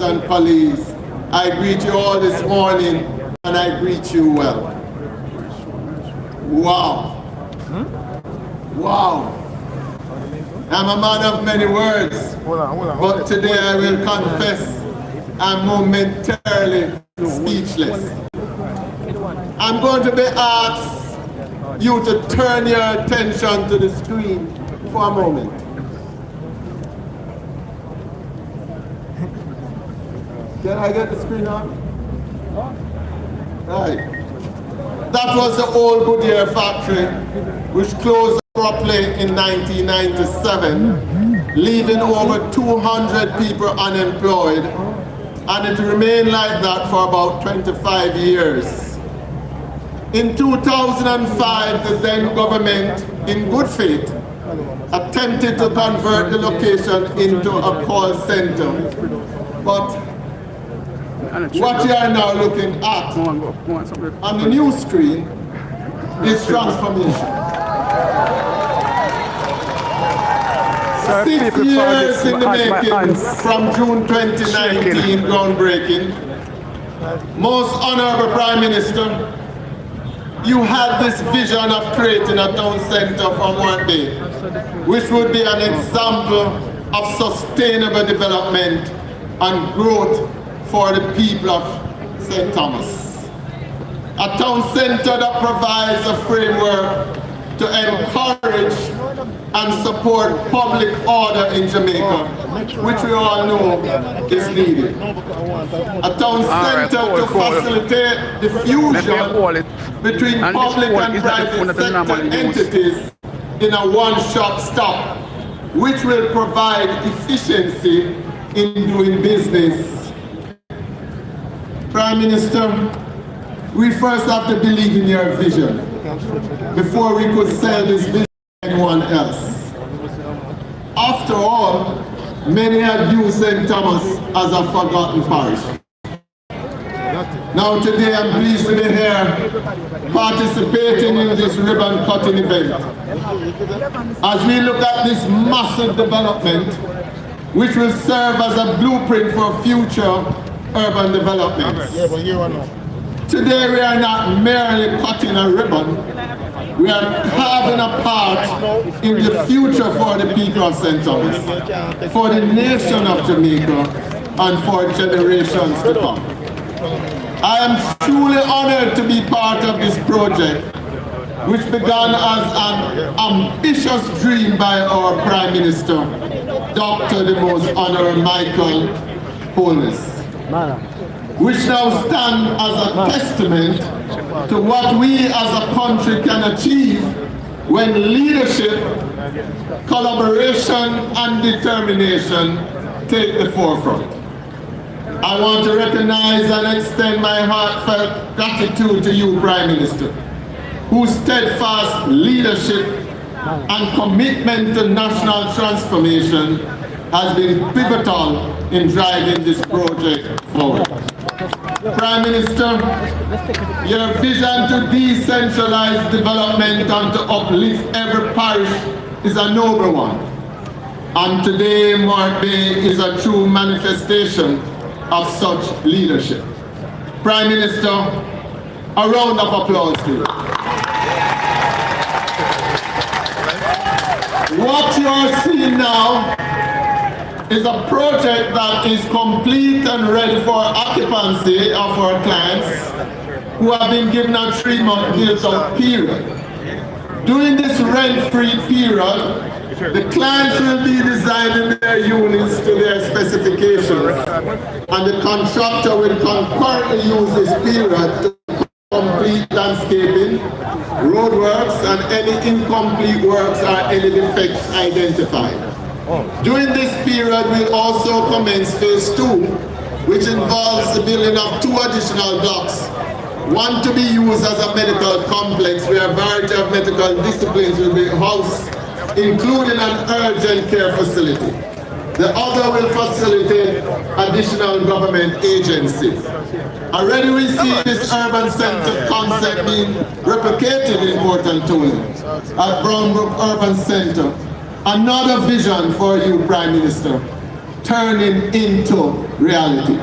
and colleagues, I greet you all this morning, and I greet you well. Wow. Wow. I'm a man of many words, but today I will confess I'm momentarily speechless. I'm going to be asked you to turn your attention to the screen for a moment. Can I get the screen on? Right. That was the old Goodyear factory, which closed abruptly in 1997, leaving over 200 people unemployed, and it remained like that for about 25 years. In 2005, the then government, in good faith, attempted to convert the location into a call center, but what you are now looking at on the new screen is transformation. 6 years in the making from June 2019, groundbreaking. Most Honorable Prime Minister, you had this vision of creating a town center for Morant Bay, which would be an example of sustainable development and growth for the people of St. Thomas. A town center that provides a framework to encourage and support public order in Jamaica, which we all know is needed. A town center to facilitate the fusion between public and private sector entities in a one-stop shop, which will provide efficiency in doing business. Prime Minister, we first have to believe in your vision before we could sell this vision to anyone else. After all, many had viewed St. Thomas as a forgotten parish. Now today I'm pleased to be here participating in this ribbon cutting event. As we look at this massive development, which will serve as a blueprint for future urban developments. Today we are not merely cutting a ribbon, we are carving a part in the future for the people of St. Thomas, for the nation of Jamaica, and for generations to come. I am truly honored to be part of this project, which began as an ambitious dream by our Prime Minister, Dr. the Most Honorable Michael Holness, which now stand as a testament to what we as a country can achieve when leadership, collaboration, and determination take the forefront. I want to recognize and extend my heartfelt gratitude to you, Prime Minister, whose steadfast leadership and commitment to national transformation has been pivotal in driving this project forward. Prime Minister, your vision to decentralize development and to uplift every parish is a noble one. And today, Morant Bay is a true manifestation of such leadership. Prime Minister, a round of applause to you. What you are seeing now is a project that is complete and ready for occupancy of our clients who have been given a 3-month build-out period. During this rent-free period, the clients will be designing their units to their specifications, and the contractor will concurrently use this period to complete landscaping, roadworks, and any incomplete works or any defects identified. During this period, we'll also commence phase 2, which involves the building of 2 additional blocks. One to be used as a medical complex where a variety of medical disciplines will be housed, including an urgent care facility. The other will facilitate additional government agencies. Already we see this urban center concept being replicated in Port and Tony at Brownbrook Urban Center. Another vision for you, Prime Minister. turning into reality.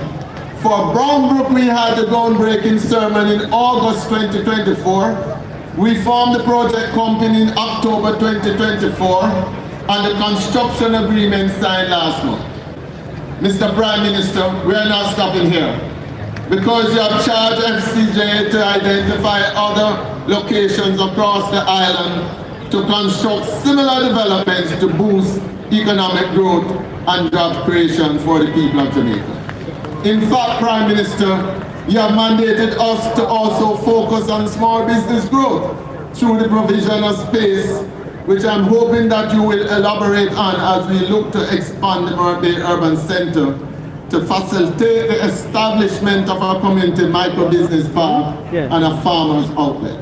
For Brownbrook, we had the groundbreaking ceremony in August 2024. We formed the project company in October 2024, and the construction agreement signed last month. Mr. Prime Minister, we are not stopping here. Because you have charged FCJ to identify other locations across the island to construct similar developments to boost economic growth and job creation for the people of Jamaica. In fact, Prime Minister, you have mandated us to also focus on small business growth through the provision of space, which I'm hoping that you will elaborate on as we look to expand the Morant Bay Urban Center to facilitate the establishment of our community micro-business park and a farmer's outlet.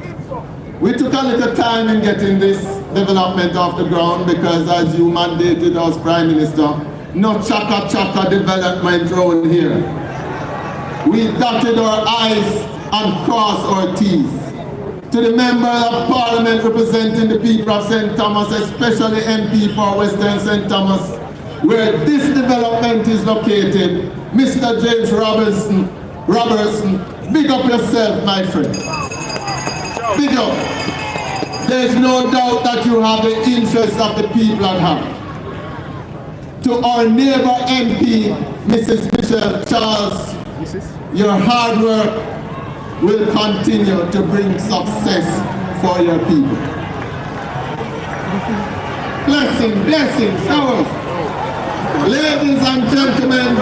We took a little time in getting this development off the ground because, as you mandated us, Prime Minister, no chaka-chaka development around here. We dotted our I's and crossed our T's. To the Member of Parliament representing the people of St. Thomas, especially MP for Western St. Thomas, where this development is located, Mr. James Robertson, big up yourself, my friend. Big up. There's no doubt that you have the interest of the people at heart. To our neighbor MP, Mrs. Michelle Charles, your hard work will continue to bring success for your people. Blessings, showers. Ladies and gentlemen,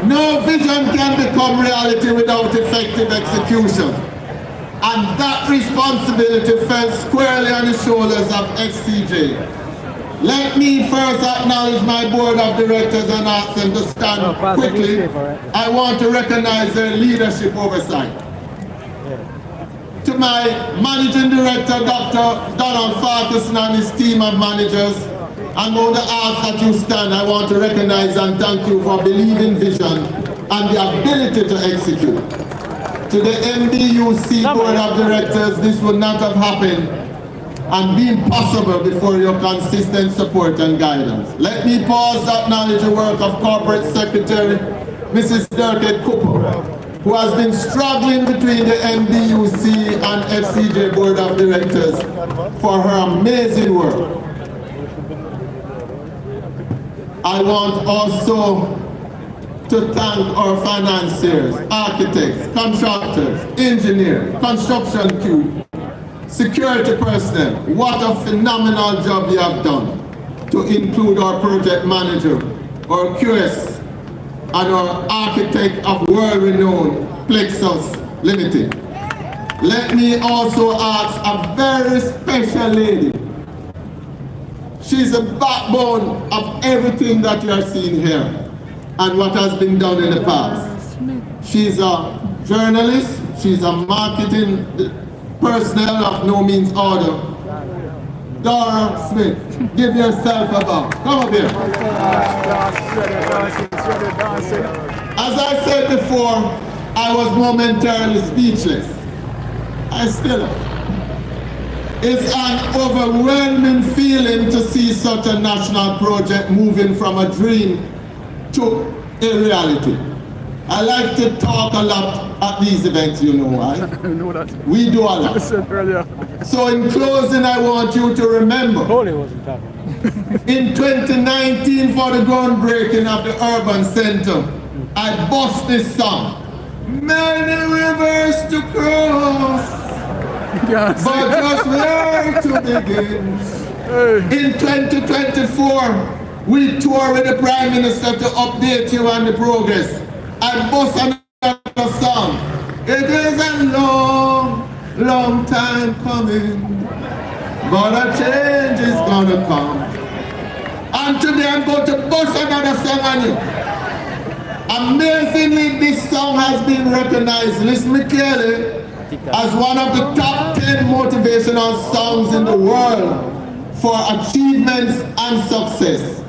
no vision can become reality without effective execution. And that responsibility fell squarely on the shoulders of FCJ. Let me first acknowledge my board of directors and ask them to stand quickly. I want to recognize their leadership oversight. To my managing director, Dr. Donald Farquharson, and his team of managers, I'm going to ask that you stand. I want to recognize and thank you for believing vision and the ability to execute. To the MDUC Board of Directors, this would not have happened and been possible before your consistent support and guidance. Let me pause to acknowledge the work of Corporate Secretary, Mrs. Dirkett Cooper, who has been struggling between the MDUC and FCJ Board of Directors for her amazing work. I want also to thank our financiers, architects, contractors, engineers, construction crew, security personnel. What a phenomenal job you have done, to include our project manager, our QS, and our architect of world-renowned Plexus Limited. Let me also ask a very special lady. She's the backbone of everything that you are seeing here and what has been done in the past. She's a journalist, she's a marketing personnel of no means order. Dora Smith, give yourself a bow. Come up here. As I said before, I was momentarily speechless. I still am. It's an overwhelming feeling to see such a national project moving from a dream to a reality. I like to talk a lot at these events, you know why? I know that. We do a lot. I said earlier. So in closing, I want you to remember, in 2019 for the groundbreaking of the Urban Center, I bust this song. Many rivers to cross, but just where to begin. In 2024, we tour with the Prime Minister to update you on the progress. I bust another song. It is a long, long time coming, but a change is gonna come. And today I'm going to bust another song on you. Amazingly, this song has been recognized, listen me clearly, as one of the top 10 motivational songs in the world for achievements and success.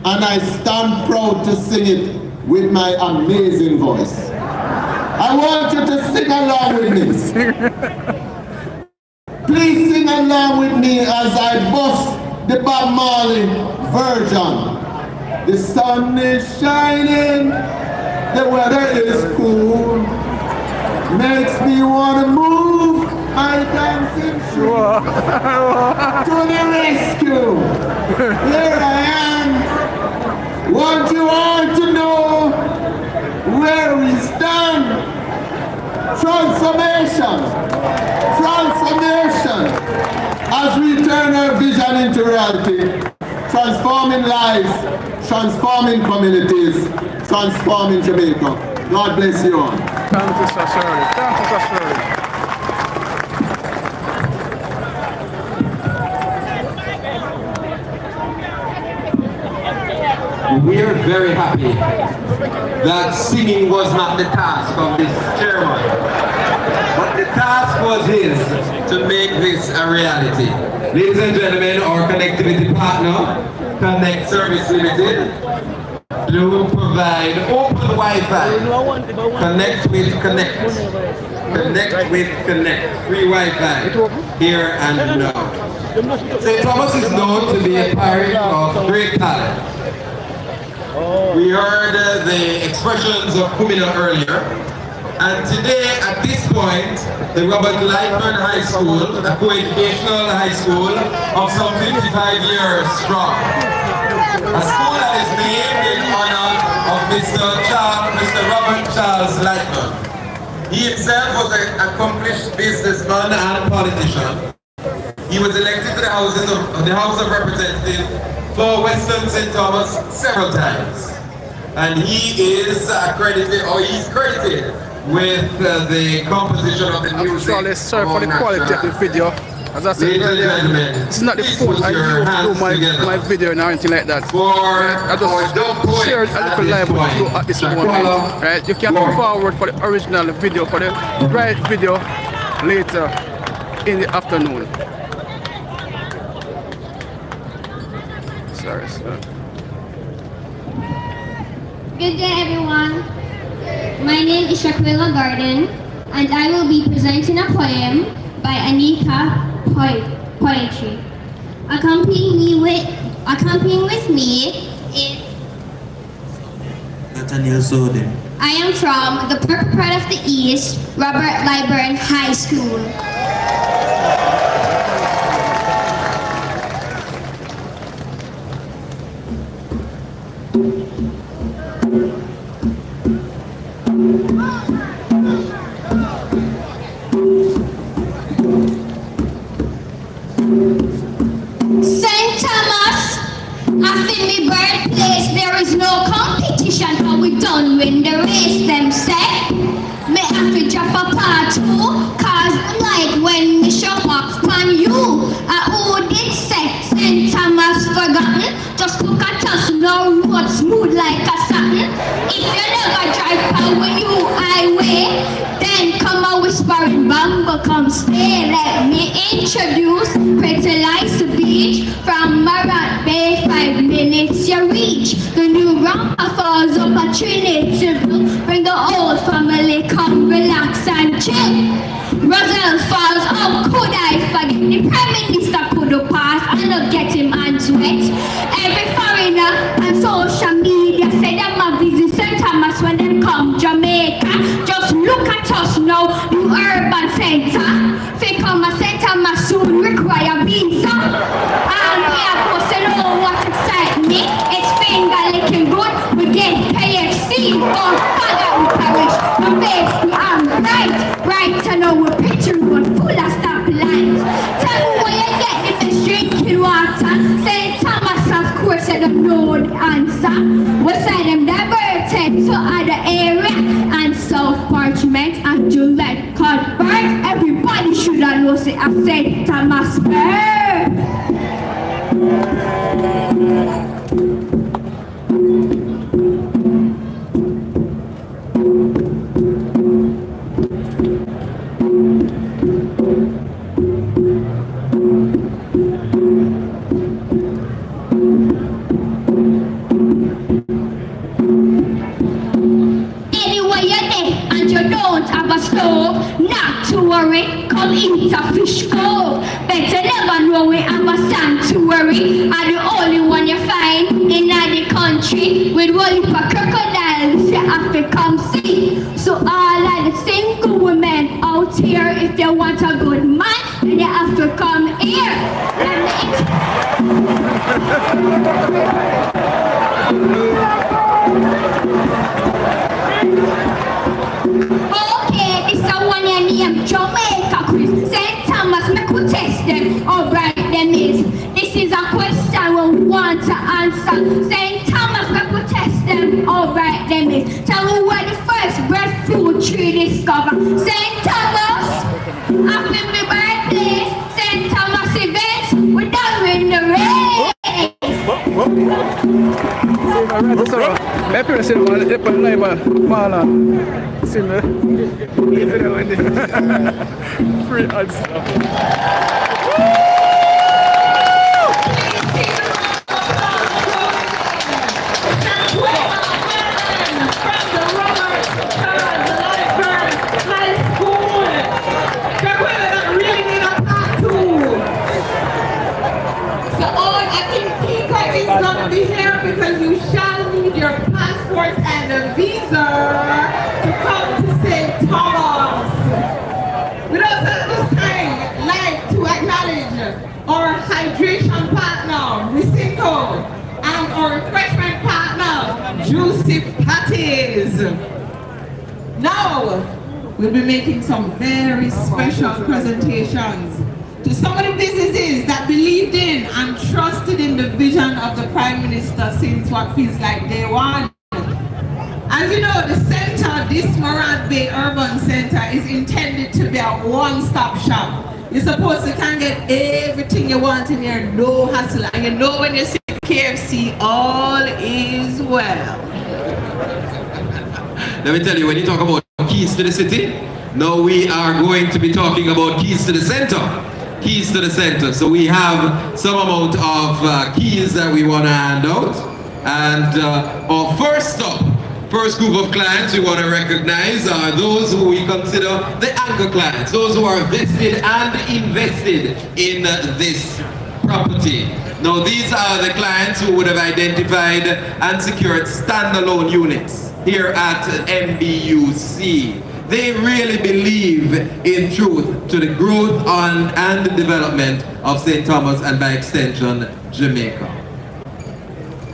And I stand proud to sing it with my amazing voice. I want you to sing along with me. Please sing along with me as I bust the Bob Marley version. The sun is shining, the weather is cool, makes me want to move my dancing shoe to the rescue. Here I am. Want you all to know where we stand. Transformation. Transformation. As we turn our vision into reality, transforming lives, transforming communities, transforming Jamaica. God bless you all. Thank you, Sir Shirley. Thank you, Sir Shirley. We are very happy that singing was not the task of this chairman, but the task was his to make this a reality. Ladies and gentlemen, our connectivity partner, Connect Service Limited, do provide open Wi-Fi. Connect with Connect. Connect with Connect. Free Wi-Fi here and now. St. Thomas is known to be a parish of great talent. We heard the expressions of Kumina earlier, and today at this point, the Robert Lightburn High School, a co-educational high school of some 55 years strong. A school that is named in honor of Mr. Robert Charles Lightburn. He himself was an accomplished businessman and politician. He was elected to the House of Representatives for Western St. Thomas several times. And he is credited with the composition of the music. I'm sorry, sorry for the quality of the video. As I said earlier, it's not the fault I do my video or anything like that. I just shared a little live with you at this moment. Right? You can move forward for the original video, for the right video later in the afternoon. Sorry, sir. Good day, everyone. My name is Shaquilla Garden, and I will be presenting a poem by Anika Poetry. Accompanying with me is Nathaniel Soden. I am from the purple part of the East, Robert Lightburn High School. St. Thomas, after me birthplace, there is no competition, how we done win the race, them say. Me have to drop a part two, cause like when me show up on you, who did say St. Thomas forgotten? Just look at us, no road smooth like a satin. If you never drive power you highway, then come a whispering bumble, come stay. Let me introduce Pretty Lights Beach. From Morant Bay, 5 minutes you reach. The new rampa falls up a Trinity. Bring the whole family, come relax and chill. Roselle Falls, how could I forget? The Prime Minister could have passed and not get him hands wet. Every foreigner on social media say them a visit St. Thomas when they come Jamaica. Just look at us now, the urban center. They come a St. Thomas soon require visa. And we are supposed to know what excites me. It's finger licking good, we get KFC. Oh, Father, we perish, my face, I'm bright. Bright to know we're picture road full of stoplights. Tell me where you get the best drinking water. St. Thomas, of course, I don't know the answer. We send them diverted to other area and South Parchment and Gillette Cuthbert. Everybody should have known say I St. Thomas birth. Anyway, you're there and you don't have a stove, not to worry, come eat a fish cove. Better never never know we have a sanctuary. I'm the only one you find in the country with one for crocodiles you have to come see. So all of the single women out here, if you want a good man, then you have to come here. Okay, this is one you name Jamaica, Chris. St. Thomas, me could test them. How bright them is. This is a question we want to answer. St. Thomas, me could test them. How bright them is. Tell me where the first breadfruit tree discovered. St. Thomas, happy me birthday. St. Thomas events, we're done with the race. My parents said, "Man, they put live man. See me? Free ads stuff." Be here because you shall need your passport and a visa to come to St. Thomas. We'd also at this time like to acknowledge our hydration partner, Risinko, and our refreshment partner, Juicy Patties. Now, we'll be making some very special presentations to some of the businesses that believed in and trusted in the vision of the Prime Minister since what feels like day one. As you know, the center, this Morant Bay Urban Center, is intended to be a one-stop shop. You're supposed to can get everything you want in here, no hassle. And you know when you see KFC, all is well. Let me tell you, when you talk about keys to the city, now we are going to be talking about keys to the center. Keys to the center. So we have some amount of keys that we want to hand out. And our first group of clients we want to recognize are those who we consider the anchor clients, those who are vested and invested in this property. Now these are the clients who would have identified and secured standalone units here at MBUC. They really believe in truth to the growth and the development of St. Thomas and by extension, Jamaica.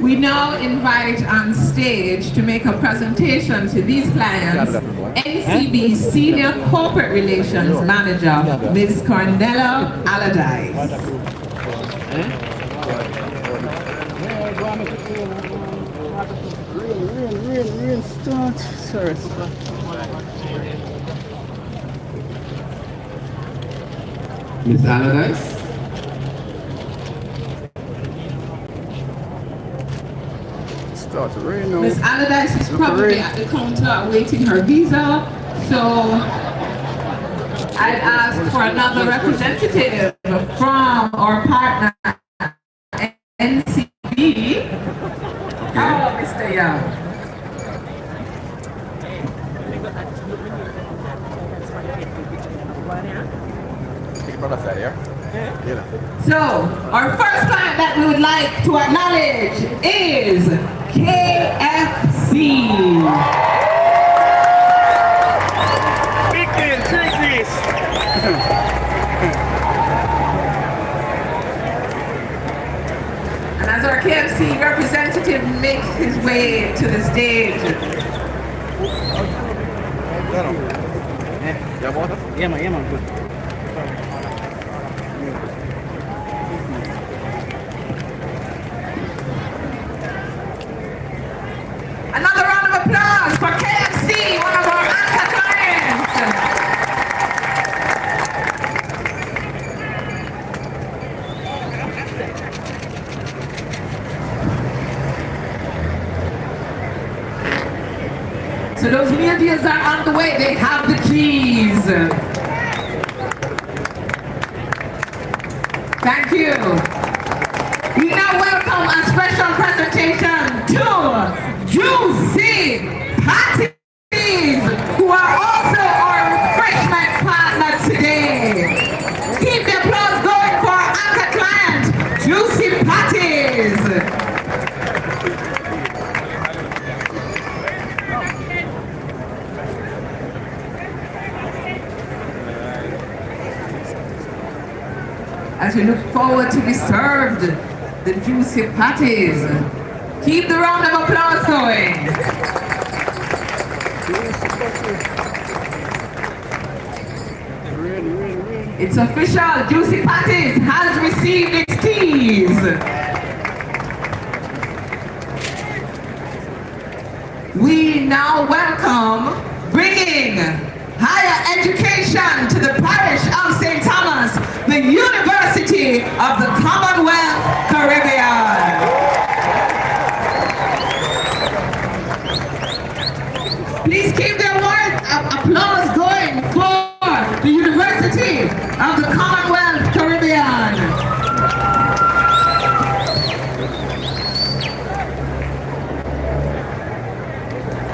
We now invite on stage to make a presentation to these clients, NCB Senior Corporate Relations Manager, Ms. Cornella Allardyce. Real start. Sorry. Ms. Allardyce. Start to rain now. Ms. Allardyce is probably at the counter awaiting her visa, so I'd ask for another representative from our partner, NCB. Oh, Mr. Young. So, our first client that we would like to acknowledge is KFC. Big deal, this. And as our KFC representative makes his way to the stage. Yeah, man, good. Another round of applause for KFC, one of our anchor clients. So those meal deals are on the way. They have the keys. Thank you. We now welcome a special presentation to Juicy Patties, who are also our refreshment partner today. Keep the applause going for our as we look forward to be served the juicy patties. Keep the round of applause going. It's official, Juicy Patties has received its keys. We now welcome bringing higher education to the parish of St. Thomas, the University of the Commonwealth Caribbean. Please keep their applause going for the University of the Commonwealth Caribbean.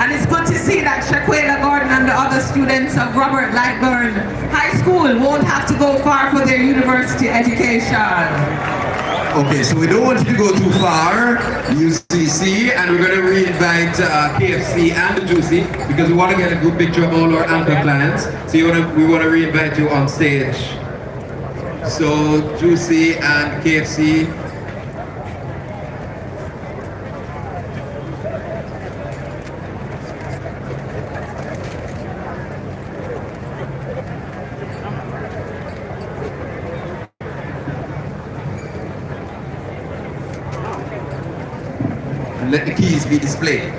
And it's good to see that Shaquela Gordon and the other students of Robert Lightburn High School won't have to go far for their university education. Okay, so we don't want you to go too far, UCC, and we're going to re-invite KFC and the Juicy because we want to get a good picture of all our anchor clients. So we want to re-invite you on stage. So Juicy and KFC. Let the keys be displayed.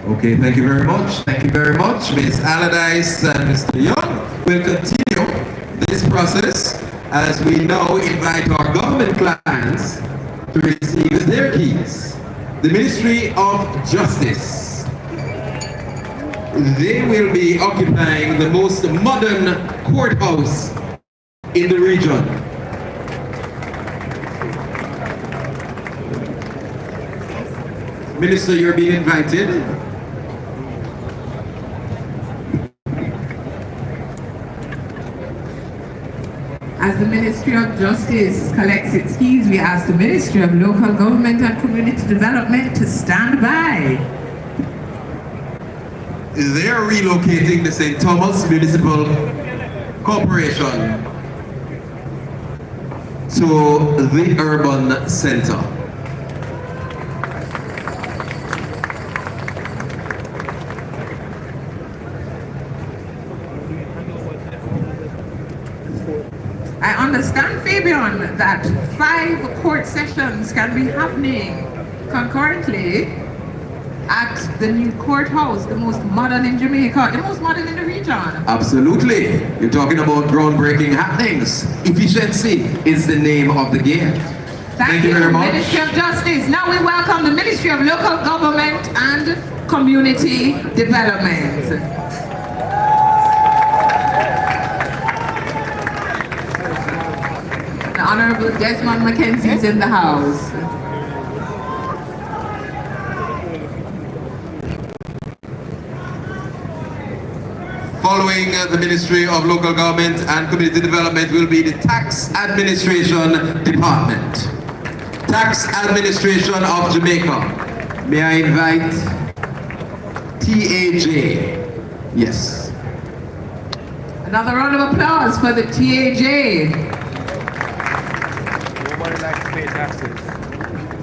Okay, thank you very much. Thank you very much. Ms. Allardyce and Mr. Young will continue this process as we now invite our government clients to receive their keys. The Ministry of Justice. They will be occupying the most modern courthouse in the region. Minister, you're being invited. As the Ministry of Justice collects its keys, we ask the Ministry of Local Government and Community Development to stand by. They are relocating the St. Thomas Municipal Corporation to the urban center. I understand, Fabian, that 5 court sessions can be happening concurrently at the new courthouse, the most modern in Jamaica, the most modern in the region. Absolutely. You're talking about groundbreaking happenings. Efficiency is the name of the game. Thank you very much. Ministry of Justice. Now we welcome the Ministry of Local Government and Community Development. Honorable Desmond Mackenzie is in the house. Following the Ministry of Local Government and Community Development will be the Tax Administration Department. Tax Administration of Jamaica. May I invite TAJ? Yes. Another round of applause for the TAJ.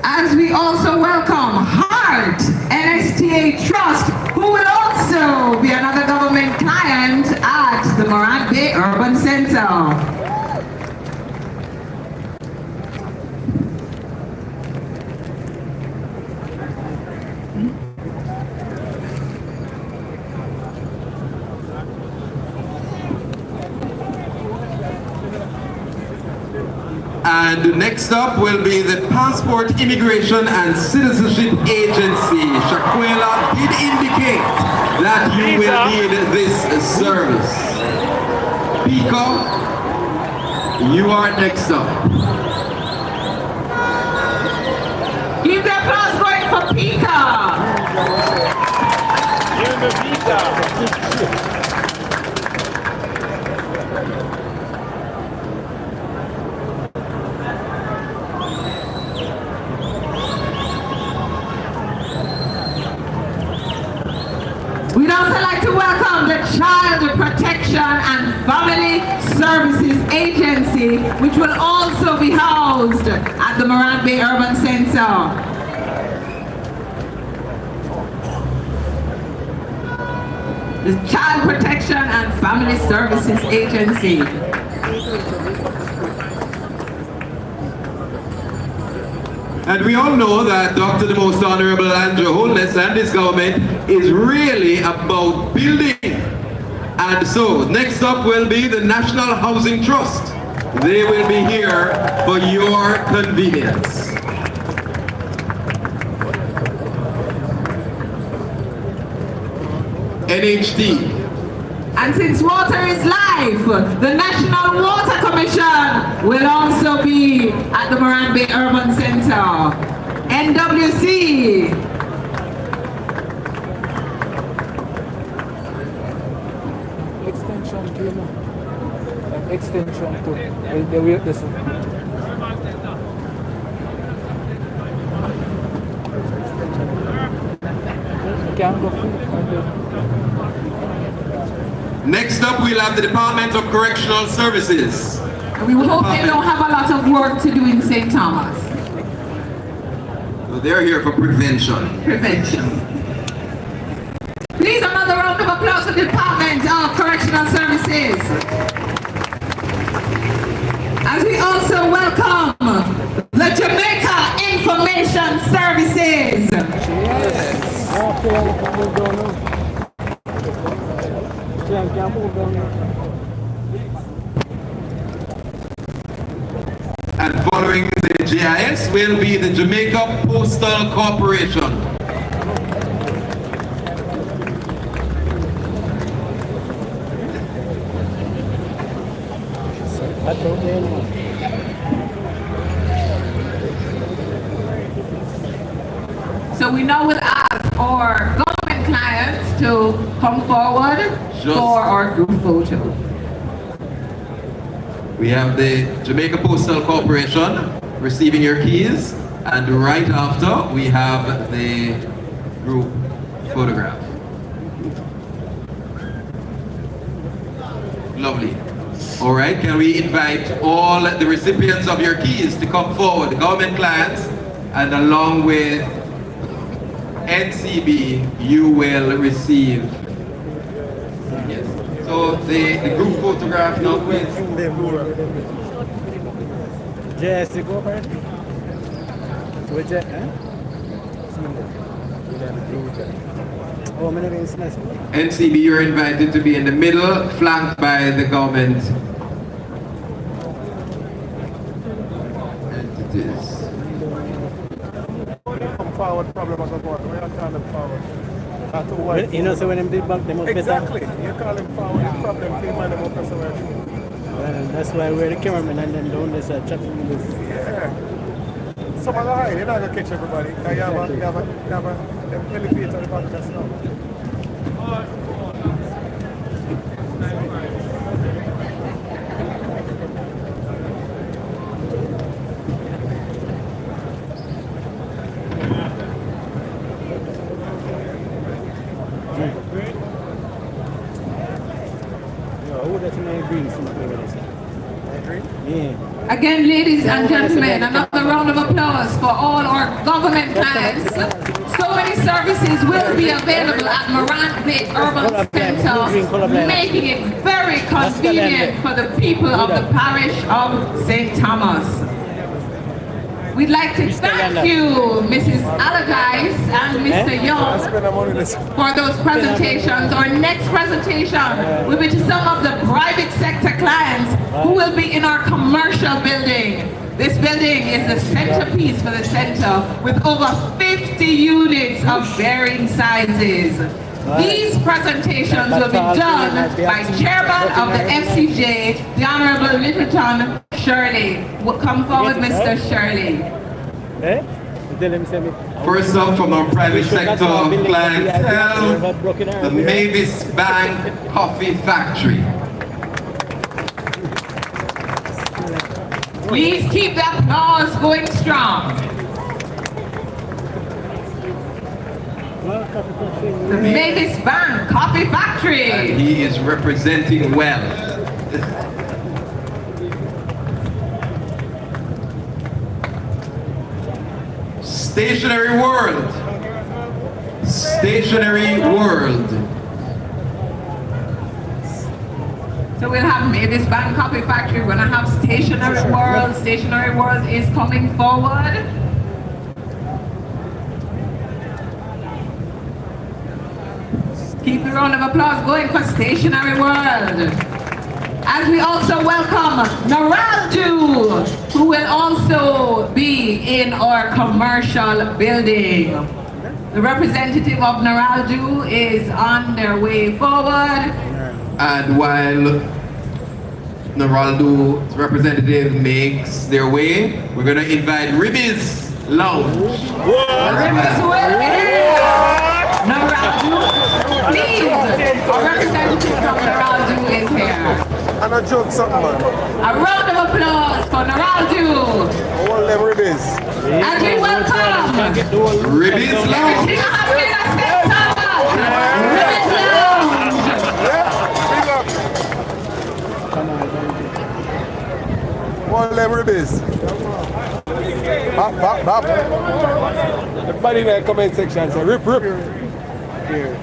As we also welcome Heart NSTA Trust, who will also be another government client at the Morant Bay Urban Center. And next up will be the Passport Immigration and Citizenship Agency. Shaquela did indicate that you will need this service. Pico, you are next up. Give the applause going for Pika. We'd also like to welcome the Child Protection and Family Services Agency, which will also be housed at the Morant Bay Urban Center. The Child Protection and Family Services Agency. And we all know that Dr. the Most Honorable Andrew Holness and his government is really about building. And so, next up will be the National Housing Trust. They will be here for your convenience. NHT. And since water is life, the National Water Commission will also be at the Morant Bay Urban Center. NWC. Extension to extension to the way this can go through. Next up, we'll have the Department of Correctional Services. And we hope they don't have a lot of work to do in St. Thomas. So they're here for prevention. Prevention. Please, another round of applause for the Department of Correctional Services. As we also welcome the Jamaica Information Services. And following the GIS will be the Jamaica Postal Corporation. So we now would ask our government clients to come forward for our group photo. We have the Jamaica Postal Corporation receiving your keys, and right after we have the group photograph. Lovely. All right, can we invite all the recipients of your keys to come forward, the government clients, and along with NCB, you will receive. Yes. So the group photograph now, please. NCB, you're invited to be in the middle, flanked by the government entities. Forward problem as a board. We are calling forward. You know, so when them did back, they must exactly. You call them forward, the problem, they man them up as well. Well, that's why we're the cameraman and then down this chatting with this. Yeah. Some of the high, you're not going to catch everybody. You have them elevator on the back just now. Again, ladies and gentlemen, another round of applause for all our government clients. So many services will be available at Morant Bay Urban Center, making it very convenient for the people of the parish of St. Thomas. We'd like to thank you, Mrs. Allardyce and Mr. Young, for those presentations. Our next presentation will be to some of the private sector clients who will be in our commercial building. This building is the centerpiece for the center with over 50 units of varying sizes. These presentations will be done by Chairman of the FCJ, the Honorable Littleton Shirley. Come forward, Mr. Shirley. First up from our private sector clientele, the Mavis Bank Coffee Factory. Please keep the applause going strong. The Mavis Bank Coffee Factory. And he is representing well. Stationary World. Stationary World. So we'll have Mavis Bank Coffee Factory. We're gonna have Stationary World. Stationary World is coming forward. Keep the round of applause going for Stationary World. As we also welcome Naraldu, who will also be in our commercial building. The representative of Naraldu is on their way forward. And while Naraldu's representative makes their way, we're going to invite Ribby's Lounge. Ribby's will be here. Naraldu, please. Our representative from Naraldu is here. And a joke something, man. A round of applause for Naraldu. All them ribbies. And we welcome Ribby's Lounge. Ribby's Lounge. All them ribbies. Bop, bop, bop. Everybody in the comment section say rip, rip. Here.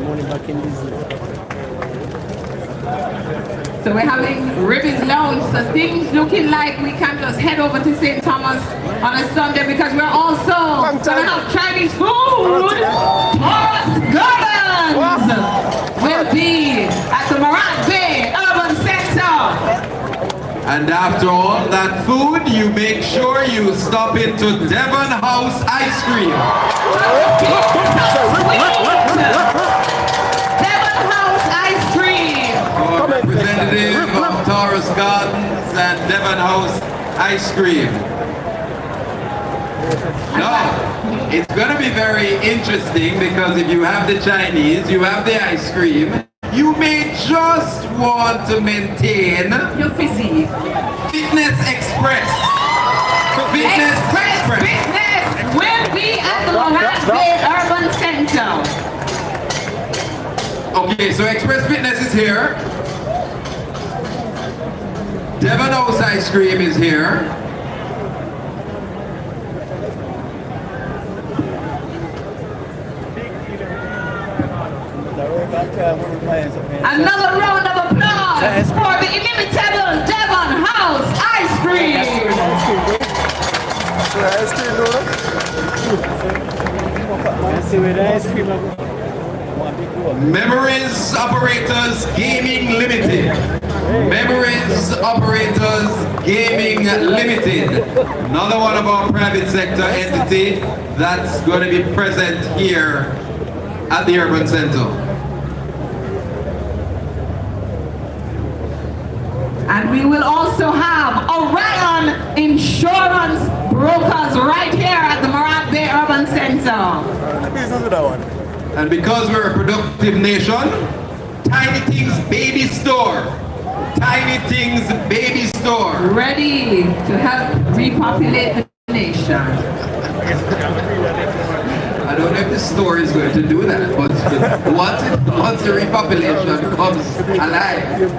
Money back in business. So we're having Ribby's Lounge, so things looking like we can just head over to St. Thomas on a Sunday because we're also going to have Chinese food. Taurus Gardens will be at the Morant Bay Urban Center. And after all that food, you make sure you stop into Devon House Ice Cream. Devon House Ice Cream. Our representative of Taurus Gardens and Devon House Ice Cream. Now, it's going to be very interesting because if you have the Chinese, you have the ice cream, you may just want to maintain your physique. Fitness Express. Fitness Express. Fitness will be at the Morant Bay Urban Center. Okay, so Express Fitness is here. Devon House Ice Cream is here. Another round of applause for the inimitable Devon House Ice Cream. Ice cream, Memories Operators Gaming Limited. Memories Operators Gaming Limited. Another one of our private sector entity that's going to be present here at the Urban Center. And we will also have Orion Insurance Brokers right here at the Morant Bay Urban Center. And because we're a productive nation, Tiny Things Baby Store. Tiny Things Baby Store. Ready to help repopulate the nation. I don't know if the store is going to do that, but once the repopulation comes alive.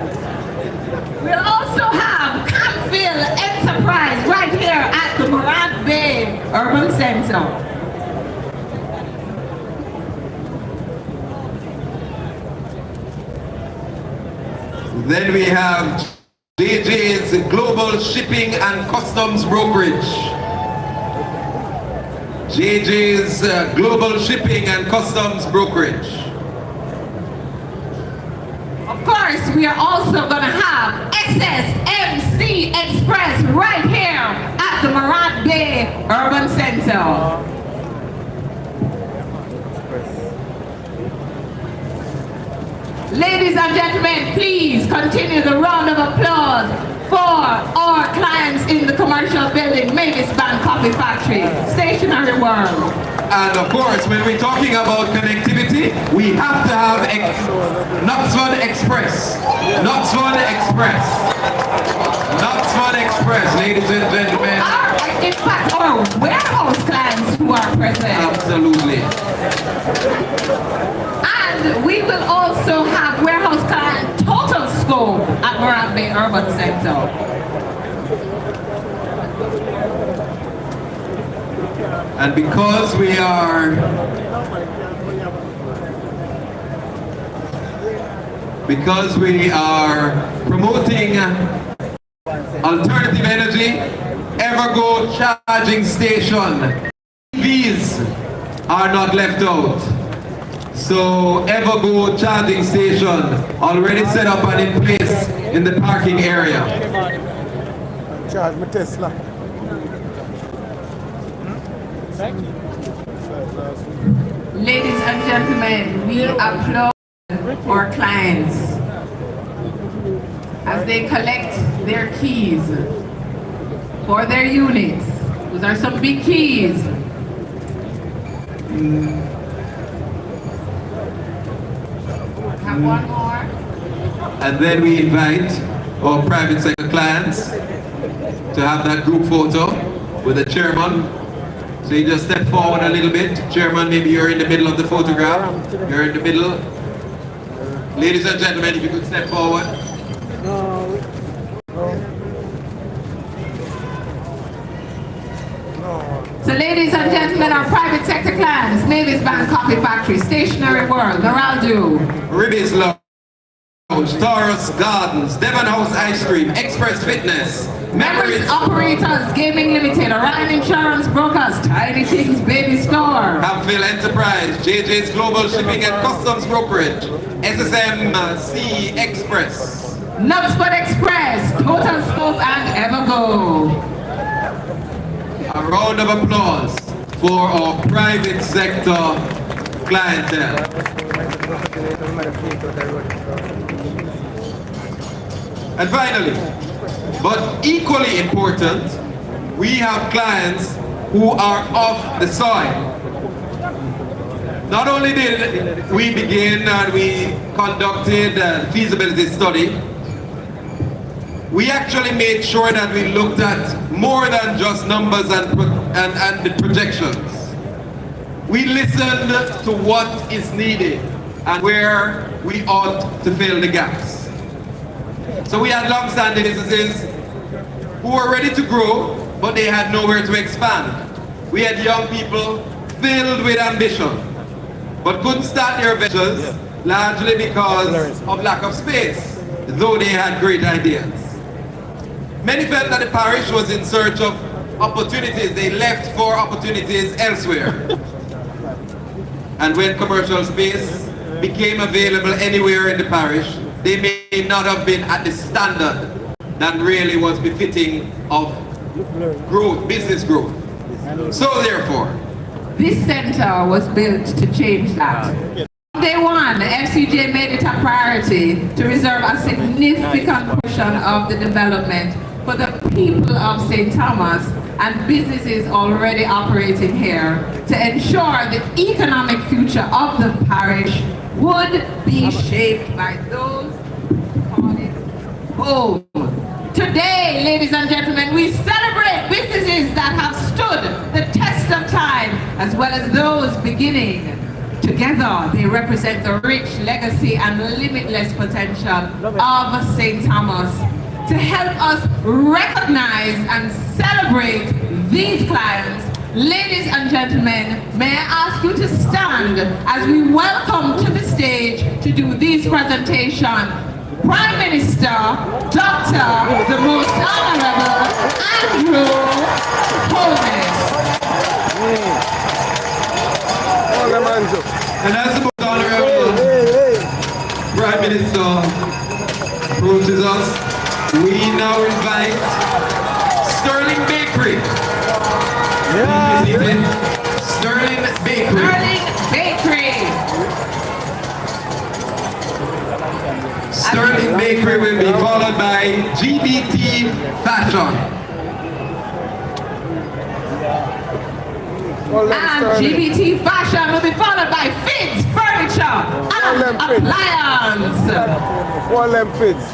We'll also have Canfield Enterprise right here at the Morant Bay Urban Center. Then we have JJ's Global Shipping and Customs Brokerage. JJ's Global Shipping and Customs Brokerage. Of course, we are also going to have SSMC Express right here at the Morant Bay Urban Center. Ladies and gentlemen, please continue the round of applause for our clients in the commercial building, Mavis Band Coffee Factory, Stationery World. And of course, when we're talking about connectivity, we have to have Knoxford Express. Knoxford Express. Knoxford Express, ladies and gentlemen. In fact, our warehouse clients who are present. Absolutely. And we will also have warehouse client Total Scope at Morant Bay Urban Center. And because we are promoting alternative energy, Evergo charging station, EVs are not left out. So Evergo charging station already set up and in place in the parking area. Charge my Tesla. Ladies and gentlemen, we applaud our clients as they collect their keys for their units. Those are some big keys. Have one more. And then we invite our private sector clients to have that group photo with the chairman. So you just step forward a little bit. Chairman, maybe you're in the middle of the photograph. You're in the middle. Ladies and gentlemen, if you could step forward. So ladies and gentlemen, our private sector clients, Mavis Band Coffee Factory, Stationery World, Moraldo, Ribby's Lounge, Taurus Gardens, Devon House Ice Cream, Express Fitness, Memories Operators, Gaming Limited, Orion Insurance Brokers, Tiny Things Baby Store, Campville Enterprise, JJ's Global Shipping and Customs Brokerage, SSMC Express, Knoxford Express, Total Scope and Evergo. A round of applause for our private sector clientele. And finally, but equally important, we have clients who are off the soil. Not only did we begin and we conducted a feasibility study, we actually made sure that we looked at more than just numbers and the projections. We listened to what is needed and where we ought to fill the gaps. So we had long-standing businesses who were ready to grow, but they had nowhere to expand. We had young people filled with ambition, but couldn't start their ventures largely because of lack of space, though they had great ideas. Many felt that the parish was in search of opportunities. They left for opportunities elsewhere. And when commercial space became available anywhere in the parish, they may not have been at the standard that really was befitting of growth, business growth. So therefore, this center was built to change that. Day one, the FCJ made it a priority to reserve a significant portion of the development for the people of St. Thomas and businesses already operating here to ensure the economic future of the parish would be shaped by those who call it home. Today, ladies and gentlemen, we celebrate businesses that have stood the test of time as well as those beginning. Together, they represent the rich legacy and limitless potential of St. Thomas. To help us recognize and celebrate these clients, ladies and gentlemen, may I ask you to stand as we welcome to the stage to do this presentation, Prime Minister, Dr. the Most Honorable Andrew Holmes. and as the Most Honorable Prime Minister approaches us, we now invite Sterling Bakery. Sterling Bakery. Sterling Bakery. Fashion. And GBT Fashion will be followed by Fitz Furniture and Appliance. All them Fitz.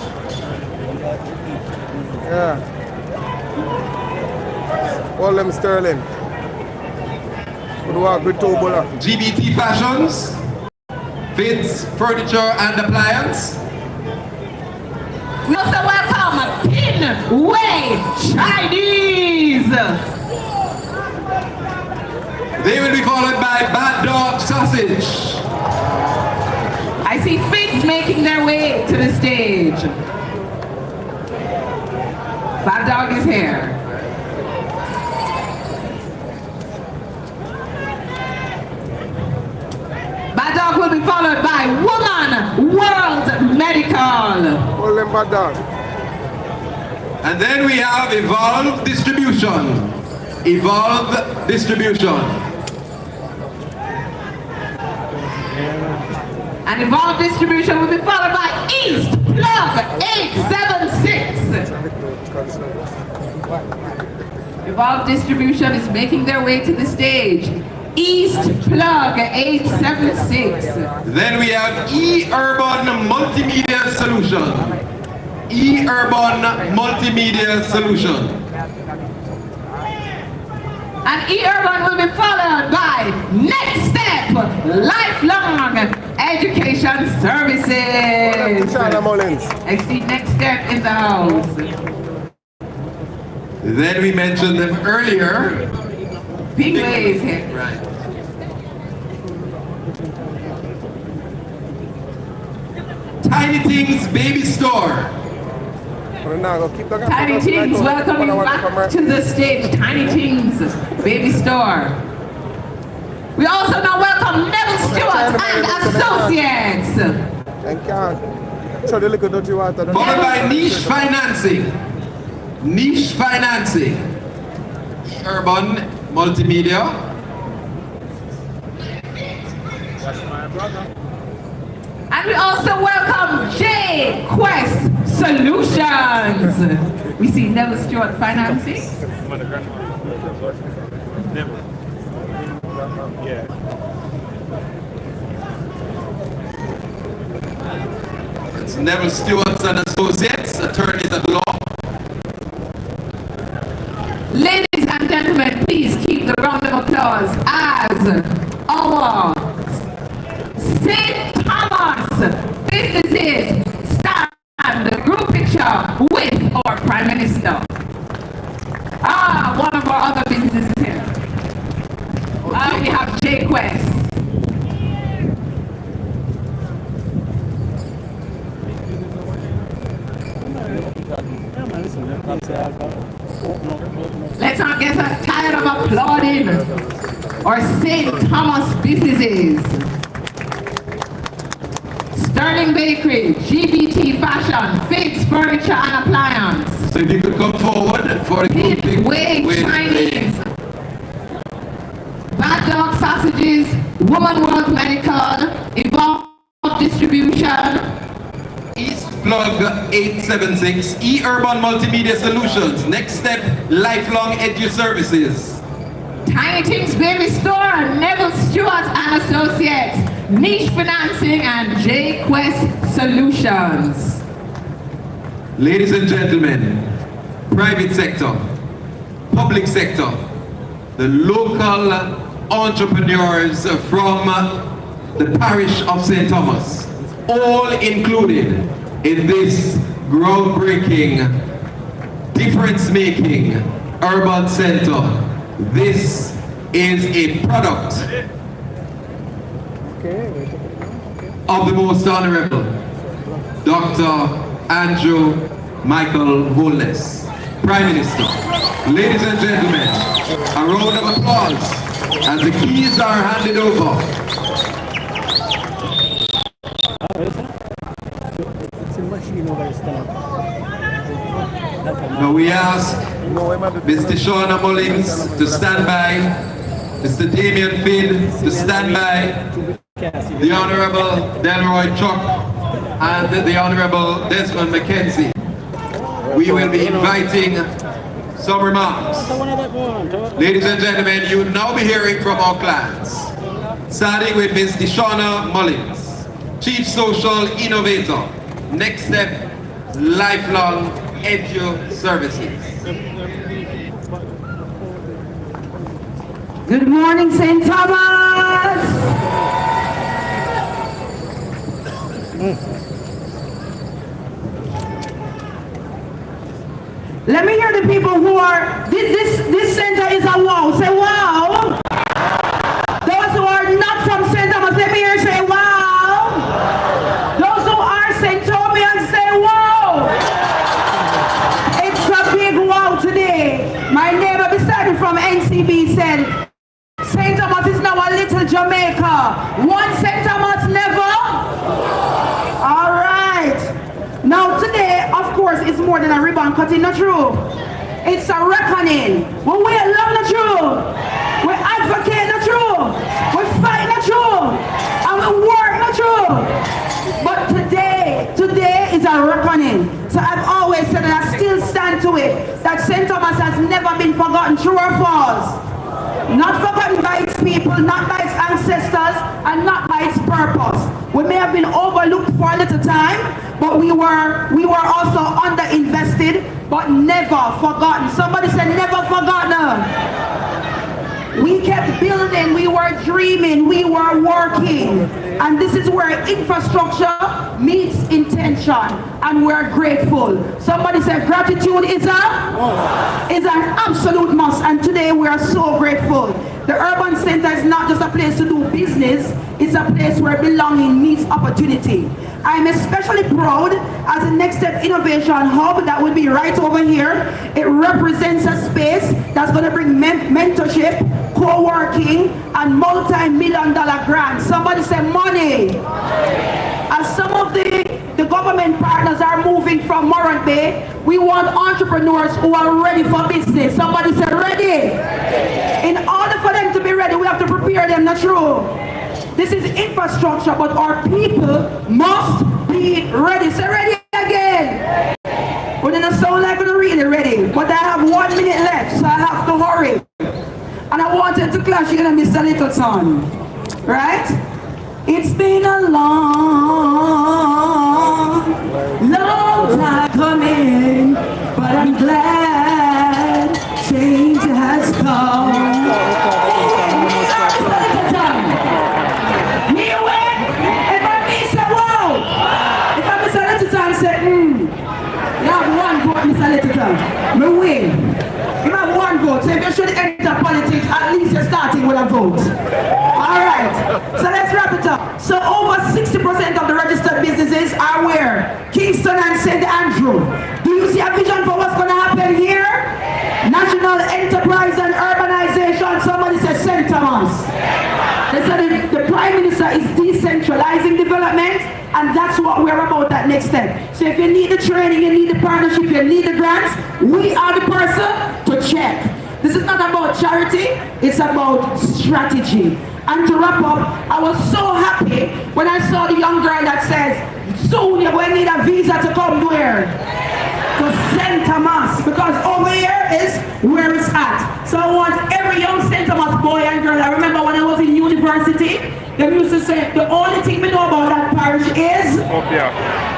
Yeah. All them Sterling. GBT Fashions, Fitz Furniture and Appliance. We also welcome Pinway Chinese. They will be followed by Bad Dog Sausage. I see Fitz making their way to the stage. Bad Dog is here. Bad Dog will be followed by Woman World Medical. And then we have Evolve Distribution. Evolve Distribution. And Evolve Distribution will be followed by East Plug 876. Evolve Distribution is making their way to the stage. East Plug 876. Then we have E-Urban Multimedia Solution. E-Urban Multimedia Solution. And E-Urban will be followed by Next Step Lifelong Education Services. I see Next Step in the house. Then we mentioned them earlier. Pinway is here. Right. Tiny Things Baby Store. Tiny Things welcoming back to the stage. Tiny Things Baby Store. We also now welcome Neville Stewart and Associates. Followed by Niche Financing. Niche Financing. Urban Multimedia. And we also welcome J Quest Solutions. We see Neville Stewart Financing. It's Neville Stewart and Associates, attorneys at law. Ladies and gentlemen, please keep the round of applause as our St. Thomas businesses stand the group picture with our Prime Minister. One of our other businesses is here. We have J Quest. Let's not get tired of applauding our St. Thomas businesses. Sterling Bakery, GBT Fashion, Fitz Furniture and Appliance. So if you could come forward for the Pinway Chinese. Bad Dog Sausages, Woman World Medical, Evolve Distribution, East Plug 876, E-Urban Multimedia Solutions, Next Step Lifelong Edu Services, Tiny Things Baby Store, Neville Stewart and Associates, Niche Financing and J Quest Solutions. Ladies and gentlemen, private sector, public sector, the local entrepreneurs from the parish of St. Thomas, all included in this groundbreaking, difference-making urban center. This is a product of the Most Honorable Dr. Andrew Michael Holness, Prime Minister. Ladies and gentlemen, a round of applause as the keys are handed over. Now we ask Mr. Shauna Mullins to stand by, Mr. Damian Finn to stand by, the Honorable Delroy Chuck and the Honorable Desmond McKenzie. we will be inviting some remarks. Ladies and gentlemen, you will now be hearing from our clans, starting with Ms. Tishana Mullins, Chief Social Innovator, Next Step Lifelong Edu Services. Good morning, St. Thomas! Let me hear the people who are, this center is a wow, say wow. Those who are not from St. Thomas, let me hear you say wow. Those who are St. Thomas, say wow. It's a big wow today. My neighbor beside me from NCB said, St. Thomas is now a little Jamaica. One St. Thomas never. All right. Now today, of course, it's more than a ribbon cutting, not true. It's a reckoning. We love, not true. We advocate, not true. We fight, not true. And we work, not true. But today is a reckoning. So I've always said, and I still stand to it, that St. Thomas has never been forgotten, true or false. Not forgotten by its people, not by its ancestors, and not by its purpose. We may have been overlooked for a little time, but we were also underinvested, but never forgotten. Somebody said never forgotten. We kept building, we were dreaming, we were working. And this is where infrastructure meets intention, and we're grateful. Somebody said gratitude is an absolute must, and today we are so grateful. The urban center is not just a place to do business, it's a place where belonging meets opportunity. I'm especially proud as the Next Step Innovation Hub that will be right over here. It represents a space that's going to bring mentorship, co-working, and multi-million-dollar grants. Somebody say money. As some of the government partners are moving from Morant Bay, we want entrepreneurs who are ready for business. Somebody say ready. In order for them to be ready, we have to prepare them, not true. This is infrastructure, but our people must be ready. Say ready again. But it doesn't sound like we're really ready. But I have 1 minute left, so I have to hurry. And I wanted to clash in Mr. Littleton. Right? It's been a long time coming, but I'm glad change has come. Me win. You have one vote, so if you should enter politics, at least you're starting with a vote. Alright, so let's wrap it up. So over 60% of the registered businesses are where? Kingston and St. Andrew. Do you see a vision for what's going to happen here? National enterprise and urbanization. Somebody says St. Thomas. They said the Prime Minister is decentralizing development, and that's what we're about at Next Step. So if you need the training, you need the partnership, you need the grants, we are the person to check. This is not about charity, it's about strategy. And to wrap up, I was so happy when I saw the young girl that says, soon you're going to need a visa to come where? To St. Thomas, because over here is where it's at. So I want every young St. Thomas boy and girl. I remember when I was in university, they used to say, the only thing we know about that parish is,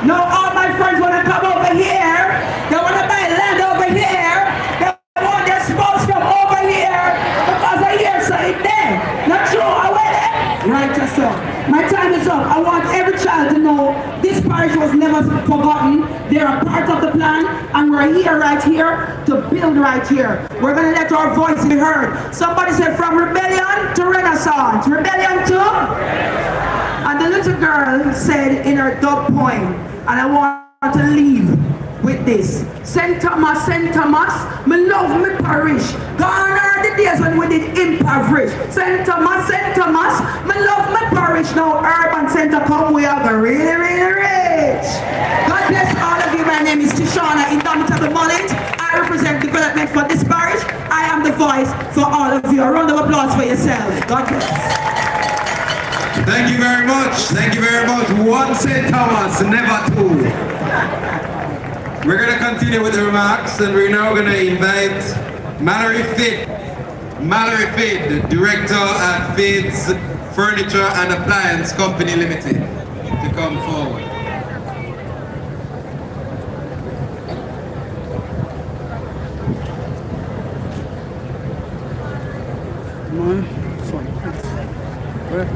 now all my friends want to come over here, they want to buy land over here, they want their spouse from over here, because I hear something there. Not true, I went there. Right, so my time is up. I want every child to know this parish was never forgotten. They're a part of the plan, and we're here right here to build right here. We're going to let our voice be heard. Somebody said from rebellion to renaissance. Rebellion to? And the little girl said in her dub poem, and I want to leave with this. St. Thomas, me love me parish. Gone are the days when we did impoverish. St. Thomas, me love me parish. Now urban center come, we are really, really rich. God bless all of you. My name is Tishana Indomitable Mullins. I represent development for this parish. I am the voice for all of you. A round of applause for yourselves. God bless. Thank you very much. Thank you very much. One St. Thomas, never two. We're going to continue with the remarks, and we're now going to invite Mallory Fitt, the director at Fitt's Furniture and Appliance Company Limited, to come forward.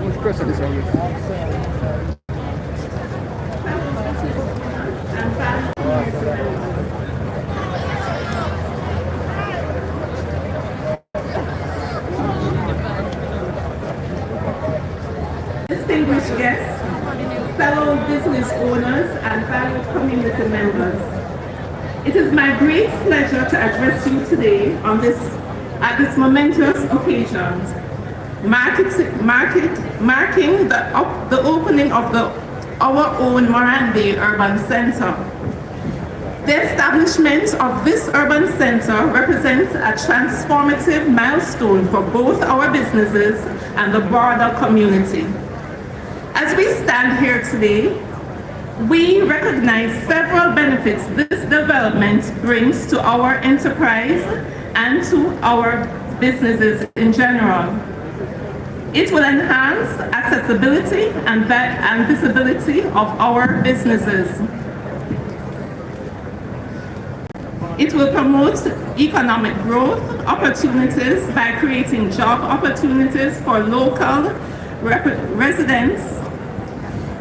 Which person is on? Distinguished guests, fellow business owners, and valued community members, it is my great pleasure to address you today at this momentous occasion, marking the opening of our own Morant Urban Center. The establishment of this urban center represents a transformative milestone for both our businesses and the broader community. As we stand here today, we recognize several benefits this development brings to our enterprise and to our businesses in general. It will enhance accessibility and visibility of our businesses. It will promote economic growth opportunities by creating job opportunities for local residents.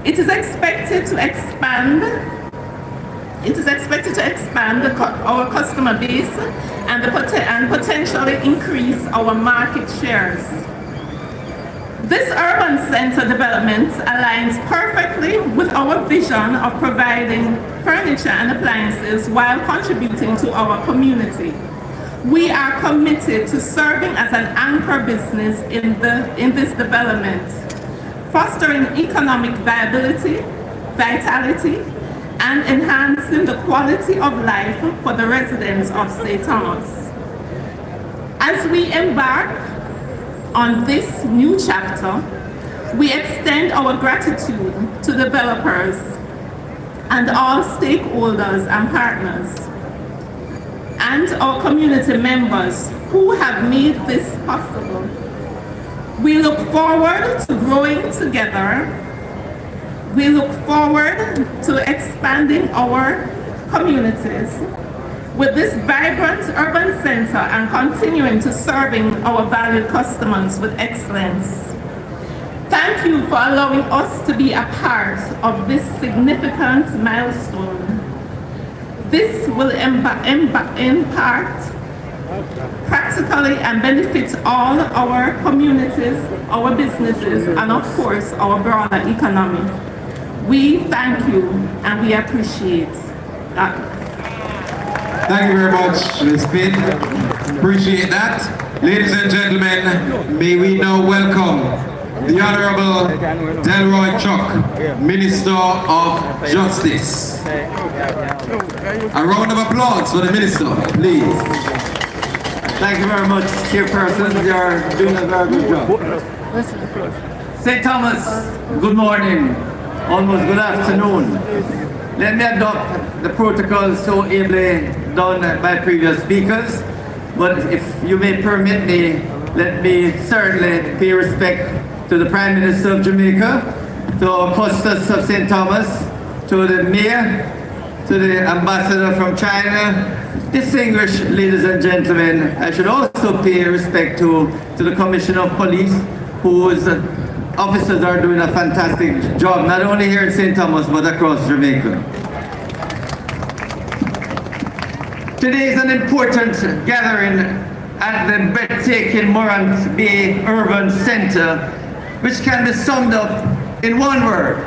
It is expected to expand our customer base and potentially increase our market shares. This urban center development aligns perfectly with our vision of providing furniture and appliances while contributing to our community. We are committed to serving as an anchor business in this development, fostering economic vitality, and enhancing the quality of life for the residents of St. Thomas. As we embark on this new chapter, we extend our gratitude to developers and all stakeholders and partners, and our community members who have made this possible. We look forward to growing together. We look forward to expanding our communities with this vibrant urban center and continuing to serving our valued customers with excellence. Thank you for allowing us to be a part of this significant milestone. This will impact practically and benefit all our communities, our businesses, and of course, our broader economy. We thank you and we appreciate that. Thank you very much, Ms. Pitt. Appreciate that. Ladies and gentlemen, may we now welcome the Honorable Delroy Chuck, Minister of Justice. A round of applause for the Minister, please. Thank you very much, Chairperson. You are doing a very good job. St. Thomas, good morning, almost good afternoon. Let me adopt the protocol so ably done by previous speakers, but if you may permit me, let me certainly pay respect to the Prime Minister of Jamaica, to Augustus of St. Thomas, to the Mayor, to the Ambassador from China. Distinguished ladies and gentlemen, I should also pay respect to the Commissioner of Police, whose officers are doing a fantastic job, not only here in St. Thomas, but across Jamaica. Today is an important gathering at the breathtaking Morant Bay Urban Center, which can be summed up in one word: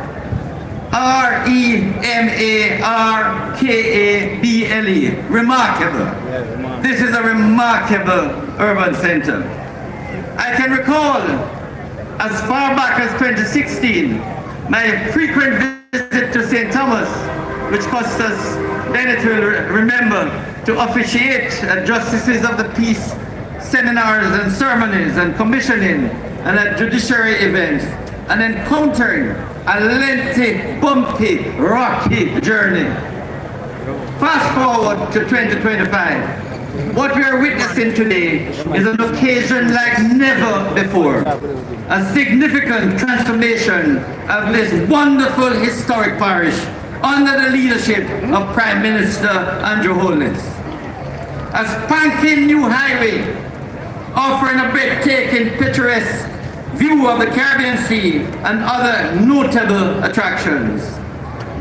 R-E-M-A-R-K-A-B-L-E. Remarkable. This is a remarkable urban center. I can recall as far back as 2016, my frequent visit to St. Thomas, which Costas Bennett will remember, to officiate at Justices of the Peace seminars and ceremonies and commissioning and at judiciary events, and encountering a lengthy, bumpy, rocky journey. Fast forward to 2025. What we are witnessing today is an occasion like never before. A significant transformation of this wonderful historic parish under the leadership of Prime Minister Andrew Holness. A spanking new highway offering a breathtaking picturesque view of the Caribbean Sea and other notable attractions.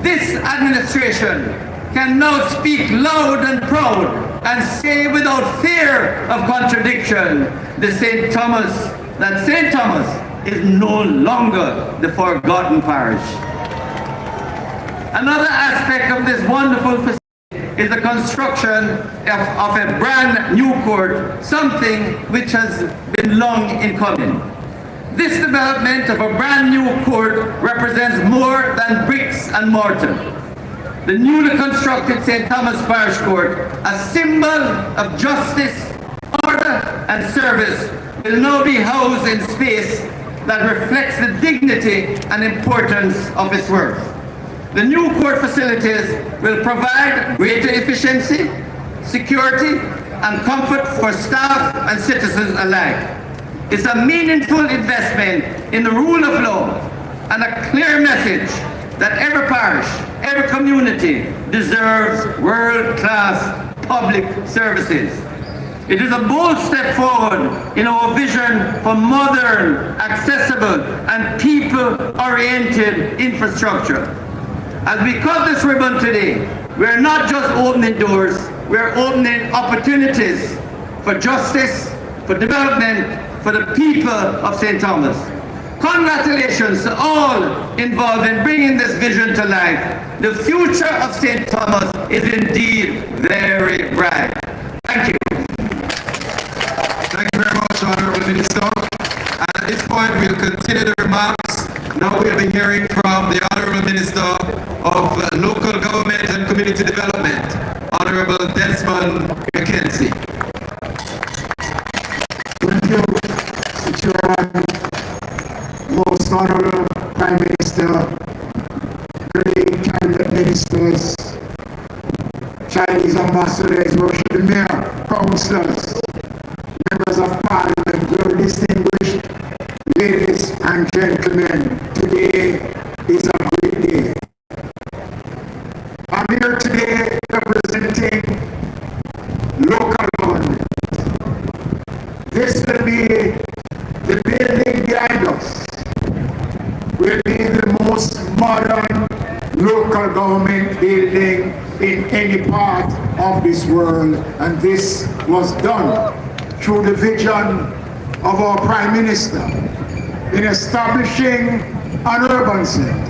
This administration can now speak loud and proud and say without fear of contradiction that St. Thomas is no longer the forgotten parish. Another aspect of this wonderful facility is the construction of a brand new court, something which has been long in coming. This development of a brand new court represents more than bricks and mortar. The newly constructed St. Thomas Parish Court, a symbol of justice, order and service, will now be housed in space that reflects the dignity and importance of its work. The new court facilities will provide greater efficiency, security, and comfort for staff and citizens alike. It's a meaningful investment in the rule of law and a clear message that every parish, every community deserves world-class public services. It is a bold step forward in our vision for modern, accessible, and people-oriented infrastructure. As we cut this ribbon today, we're not just opening doors, we're opening opportunities for justice, for development, for the people of St. Thomas. Congratulations to all involved in bringing this vision to life. The future of St. Thomas is indeed very bright. Thank you. Thank you very much, Honorable Minister. And at this point, we'll continue the remarks. Now we'll be hearing from the Honorable Minister of Local Government and Community Development, Honorable Desmond McKenzie. Thank you, Mr. Chairman, Most Honorable Prime Minister, great cabinet ministers, Chinese ambassadors, worship mayor, councillors, members of parliament, very distinguished ladies and gentlemen. Today is a great day. I'm here today representing local government. This will be the building behind us, will be the most modern local government building in any part of this world, and this was done through the vision of our Prime Minister in establishing an urban center.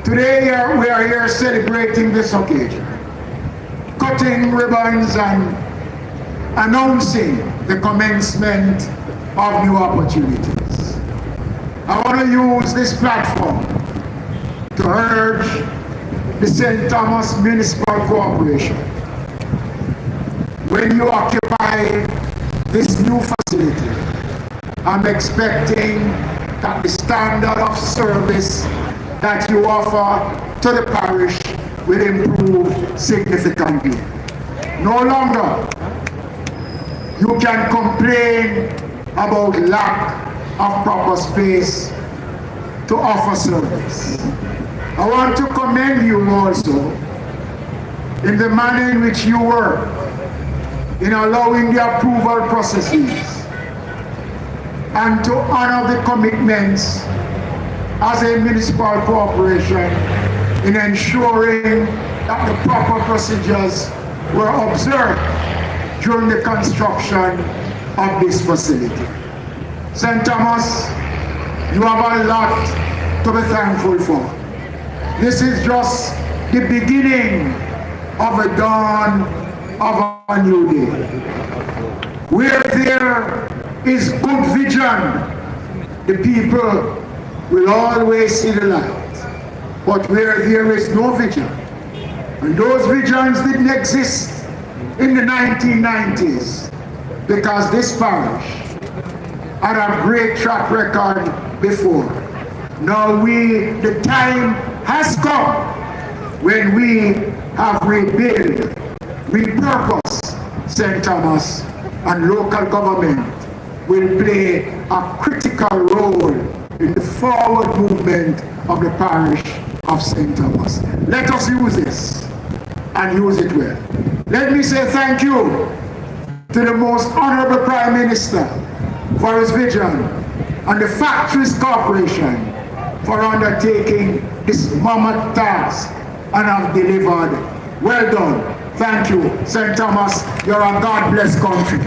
Today we are here celebrating this occasion, cutting ribbons and announcing the commencement of new opportunities. I want to use this platform to urge the St. Thomas Municipal Corporation. When you occupy this new facility, I'm expecting that the standard of service that you offer to the parish will improve significantly. No longer you can complain about lack of proper space to offer service. I want to commend you also in the manner in which you work in allowing the approval processes and to honor the commitments as a municipal corporation in ensuring that the proper procedures were observed during the construction of this facility. St. Thomas, you have a lot to be thankful for. This is just the beginning of a dawn of a new day. Where there is good vision, the people will always see the light. But where there is no vision, and those visions didn't exist in the 1990s, because this parish had a great track record before. Now the time has come when we have rebuilt, repurposed St. Thomas, and local government will play a critical role in the forward movement of the parish of St. Thomas. Let us use this and use it well. Let me say thank you to the most honorable Prime Minister for his vision and the Factories Corporation for undertaking this mammoth task and have delivered. Well done. Thank you. St. Thomas, you're a God-blessed country.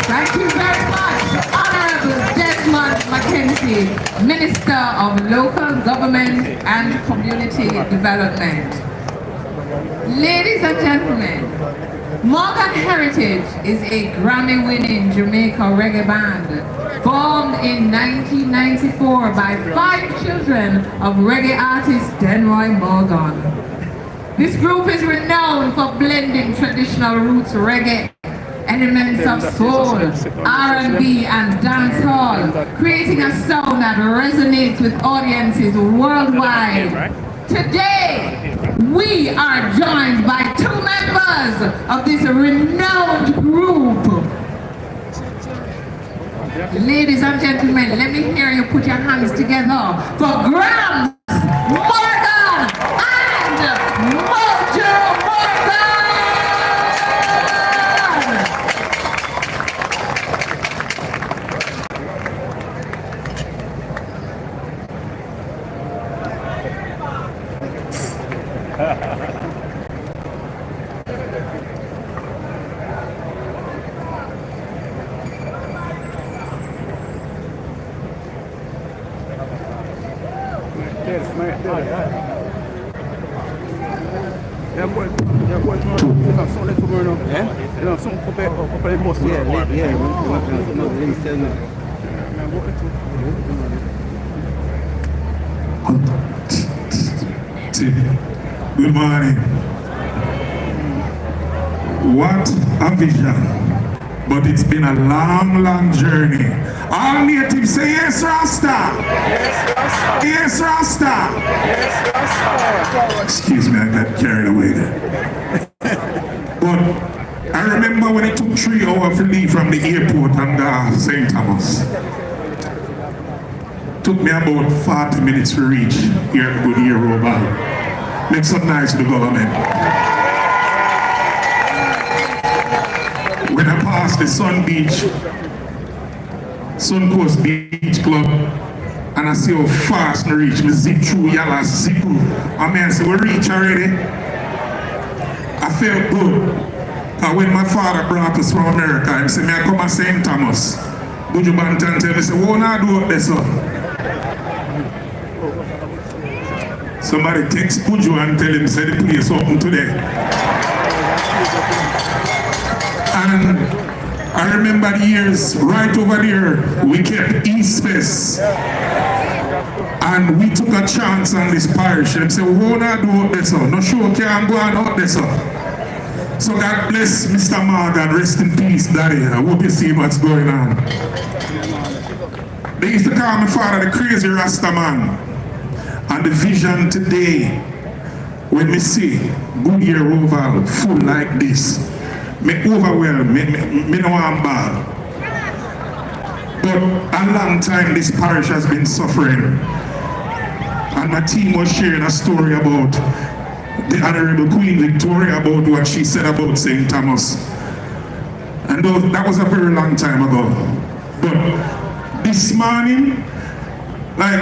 Thank you very much, Honorable Desmond Mackenzie, Minister of Local Government and Community Development. Ladies and gentlemen, Morgan Heritage is a Grammy-winning Jamaica reggae band formed in 1994 by 5 children of reggae artist Denroy Morgan. This group is renowned for blending traditional roots reggae, elements of soul, R&B and dancehall, creating a sound that resonates with audiences worldwide. Today, we are joined by 2 members of this renowned group. Ladies and gentlemen, let me hear you put your hands together for Grams, Morgan, and Mojo Morgan! Good morning. What a vision. But it's been a long, long journey. All natives say yes, Rasta. Yes, Rasta. Yes, Rasta. Excuse me, I got carried away there. But I remember when it took 3 hours to leave from the airport and St. Thomas. Took me about 40 minutes to reach here at Goodyear Roval. Make some nice to the government. When I passed the Sun Coast Beach Club, and I see how fast I reach, me zip through Yala, zip through. I mean, I say, we reach already. I felt good. Because when my father brought us from America, he said, me I come to St. Thomas. Buju Bantan tell me, say, what I do up there, sir? Somebody text Buju and tell him, say the place open today. And I remember the years right over there, we kept East Fest. And we took a chance on this parish and said, what I do up there, sir? No sure can go on up there, sir. So God bless Mr. Morgan, rest in peace, Daddy. I hope you see what's going on. They used to call my father the crazy Rasta man. And the vision today, when me see Goodyear Roval full like this, me overwhelmed, me no want bad. But a long time this parish has been suffering. And my team was sharing a story about the Honorable Queen Victoria, about what she said about St. Thomas. And that was a very long time ago. But this morning, like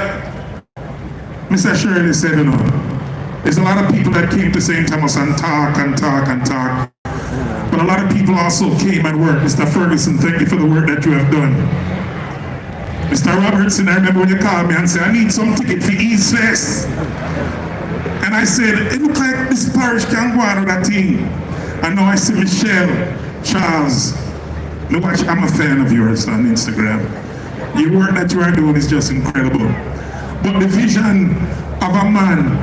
Mr. Shirley said, you know, there's a lot of people that came to St. Thomas and talk and talk and talk. But a lot of people also came and worked. Mr. Ferguson, thank you for the work that you have done. Mr. Robertson, I remember when you called me and said, I need some ticket for East Fest. And I said, it looks like this parish can go out of that thing. And now I see Michelle, Charles. No, actually, I'm a fan of yours on Instagram. Your work that you are doing is just incredible. But the vision of a man,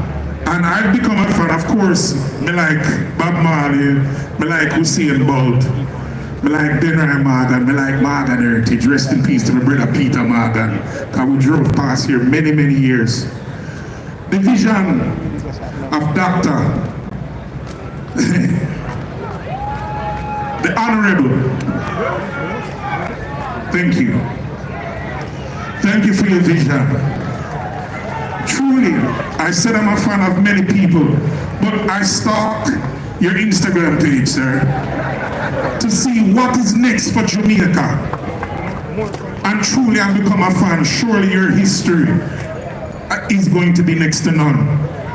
and I've become a fan, of course, me like Bob Marley, me like Usain Bolt, me like Denroy Morgan, me like Morgan Heritage. Rest in peace to my brother Peter Morgan, because we drove past here many, many years. The vision of Dr. The Honorable. Thank you. Thank you for your vision. Truly, I said I'm a fan of many people, but I stalked your Instagram page, sir, to see what is next for Jamaica. And truly, I've become a fan. Surely your history is going to be next to none.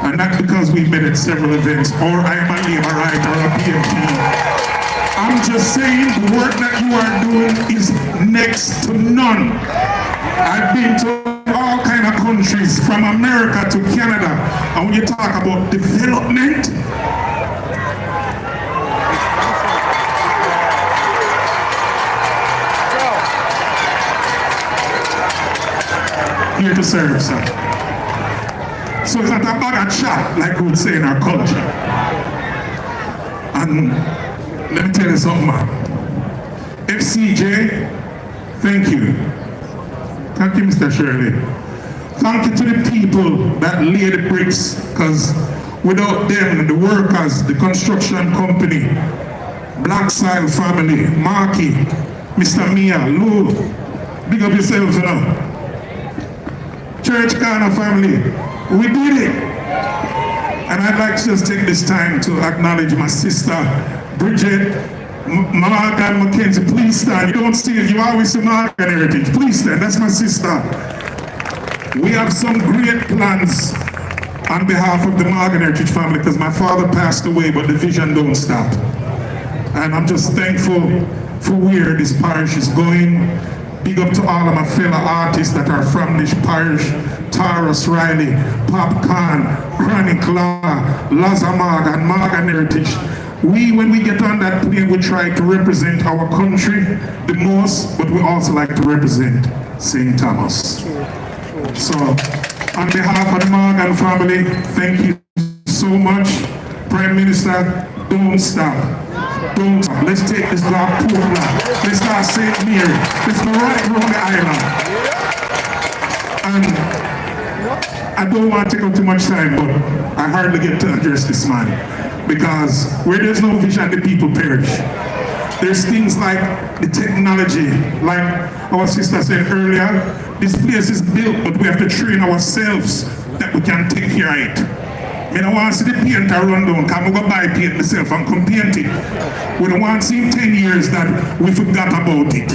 And not because we've met at several events, or I am a labor right or a PMP. I'm just saying the work that you are doing is next to none. I've been to all kind of countries, from America to Canada, and when you talk about development, here to serve, sir. So it's not a bag of chat, like we would say in our culture. And let me tell you something, man. FCJ, thank you. Thank you, Mr. Shirley. Thank you to the people that lay the bricks, because without them, the workers, the construction company, Black Soil family, Marky, Mr. Mia, Lou, big up yourself, you know. Church Ghana family, we did it. And I'd like to just take this time to acknowledge my sister, Bridget, Morgan Mackenzie. Please stand. You don't see it, you always see Morgan Heritage. Please stand, that's my sister. We have some great plans on behalf of the Morgan Heritage family, because my father passed away, but the vision don't stop. And I'm just thankful for where this parish is going. Big up to all of my fellow artists that are from this parish: Taurus Riley, Popcorn, Chronic Law, Lazamag, and Morgan Heritage. When we get on that plane, we try to represent our country the most, but we also like to represent St. Thomas. So, on behalf of the Morgan family, thank you so much. Prime Minister, don't stop. Don't stop. Let's take this block Portland. Let's start St. Mary. Let's go right around the island. And I don't want to take up too much time, but I hardly get to address this man. Because where there's no vision, the people perish. There's things like the technology, like our sister said earlier, this place is built, but we have to train ourselves that we can take care of it. I don't want to see the painter run down, because I'm going to buy paint myself and come paint it. We don't want to see in 10 years that we forgot about it.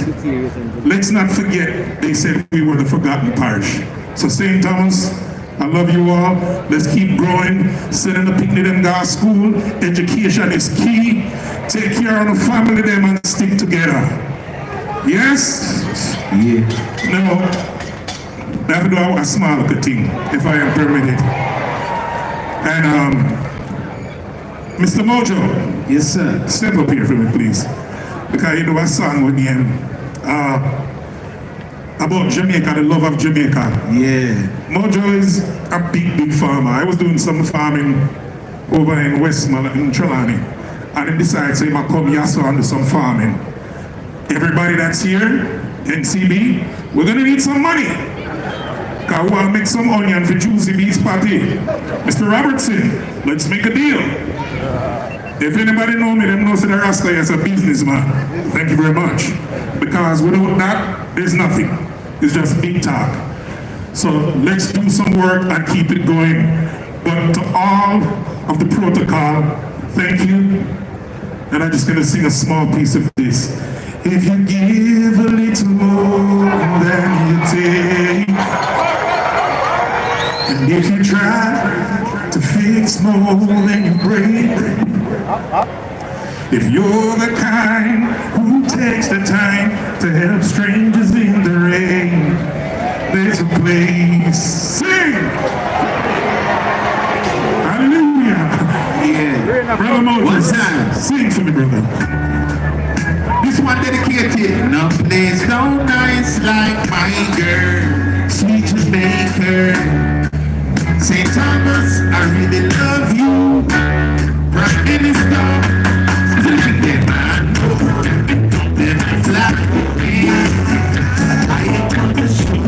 Let's not forget, they said we were the forgotten parish. So St. Thomas, I love you all. Let's keep growing. Sending the picnic them to school. Education is key. Take care of the family them and stick together. Yes? Yeah. No. I have to do a small little thing, if I am permitted. And Mr. Mojo. Yes, sir. Step up here for me, please. Because you know a song with him. About Jamaica, the love of Jamaica. Yeah. Mojo is a big farmer. I was doing some farming over in Westmoreland, in Trelawney. And he decided to say, I come here and do some farming. Everybody that's here, NCB, we're going to need some money. Because we want to make some onion for Juicy Beats party. Mr. Robertson, let's make a deal. If anybody know me, them knows that Rasta is a businessman. Thank you very much. Because without that, there's nothing. It's just big talk. So let's do some work and keep it going. But to all of the protocol, thank you. And I'm just going to sing a small piece of this. If you give a little more than you take, and if you try to fix more than you break, if you're the kind who takes the time to help strangers in the rain, there's a place. Sing! Hallelujah! Yeah. Brother Moses, sing for me, brother. This one dedicated. No place so nice like my girl, sweet Jamaica. St. Thomas, I really love you. Right in the storm. Then I know, then I fly away. I ain't gonna show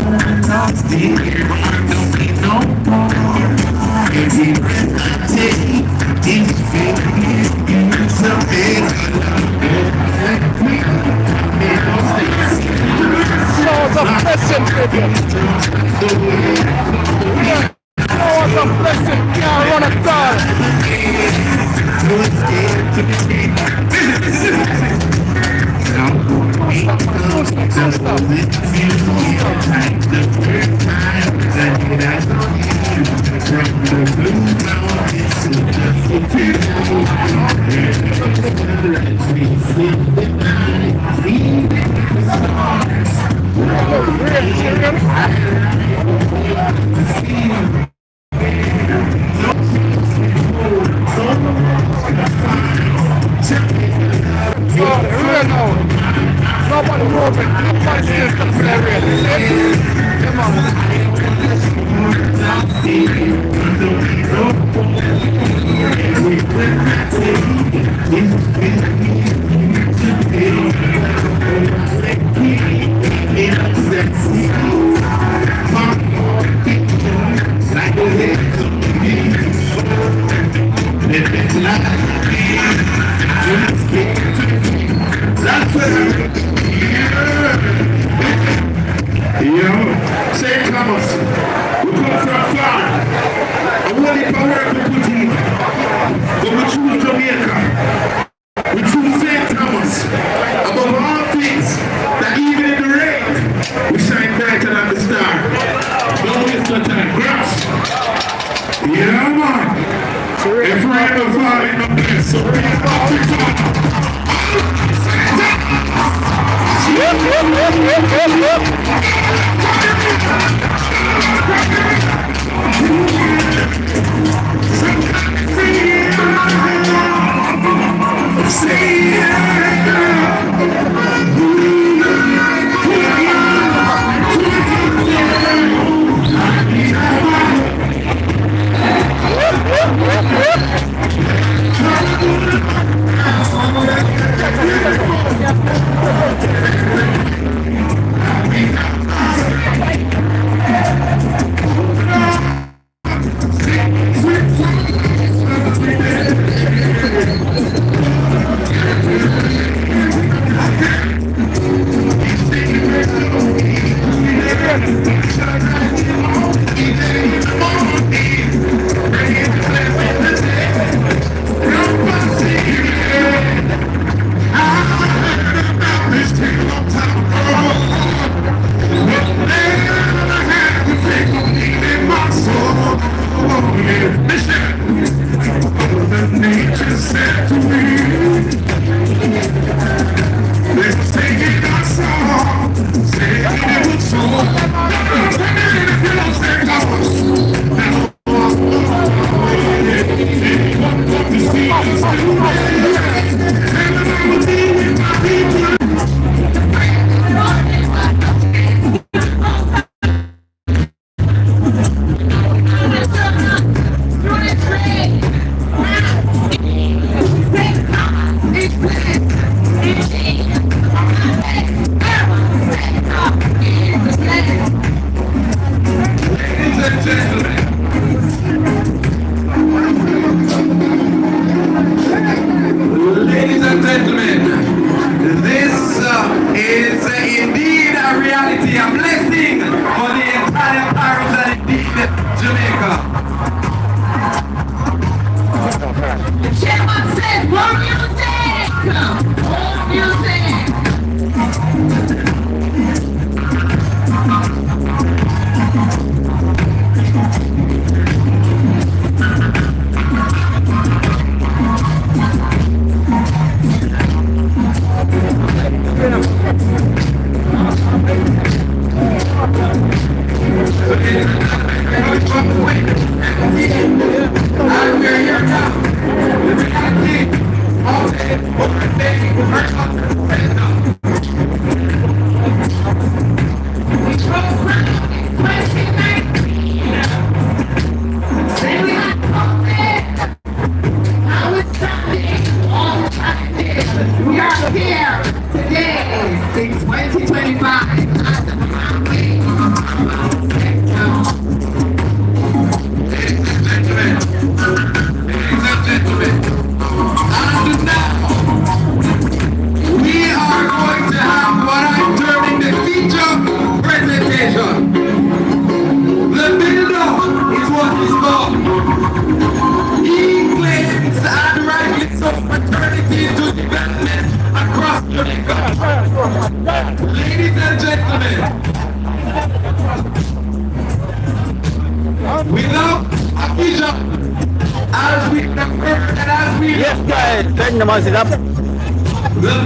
off the air. I don't need no more. Every breath I take is fading. What's a blessing? Can't run at all. Don't stop. Nobody moving, nobody still stuck for that rail. Come on. St. Thomas, we come from far. I want the power to put in. But we choose Jamaica. We choose St. Thomas. Above all things, that even in the rain, we shine brighter than the star. Don't waste your time. Grass. Yeah, man. If rain will fall in the place, so rain will fall. We are Without a vision, as we convert and as we Yes, guys, send the masses up. the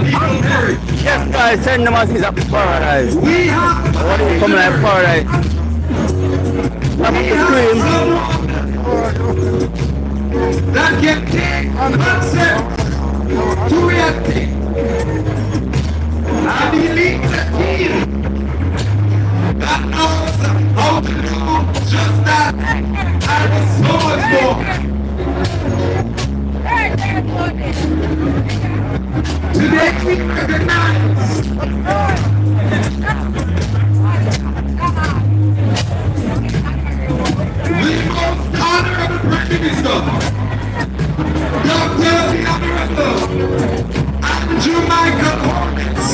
people perish. Yes, guys, send the masses up to paradise. We have Come like paradise. Up we the have screen. someone that can take concept to reality. I believe the team that knows how to do just that and so much more. Today we recognize the most honorable Prime Minister, Dr. the Honorable Andrew Michael Hornets.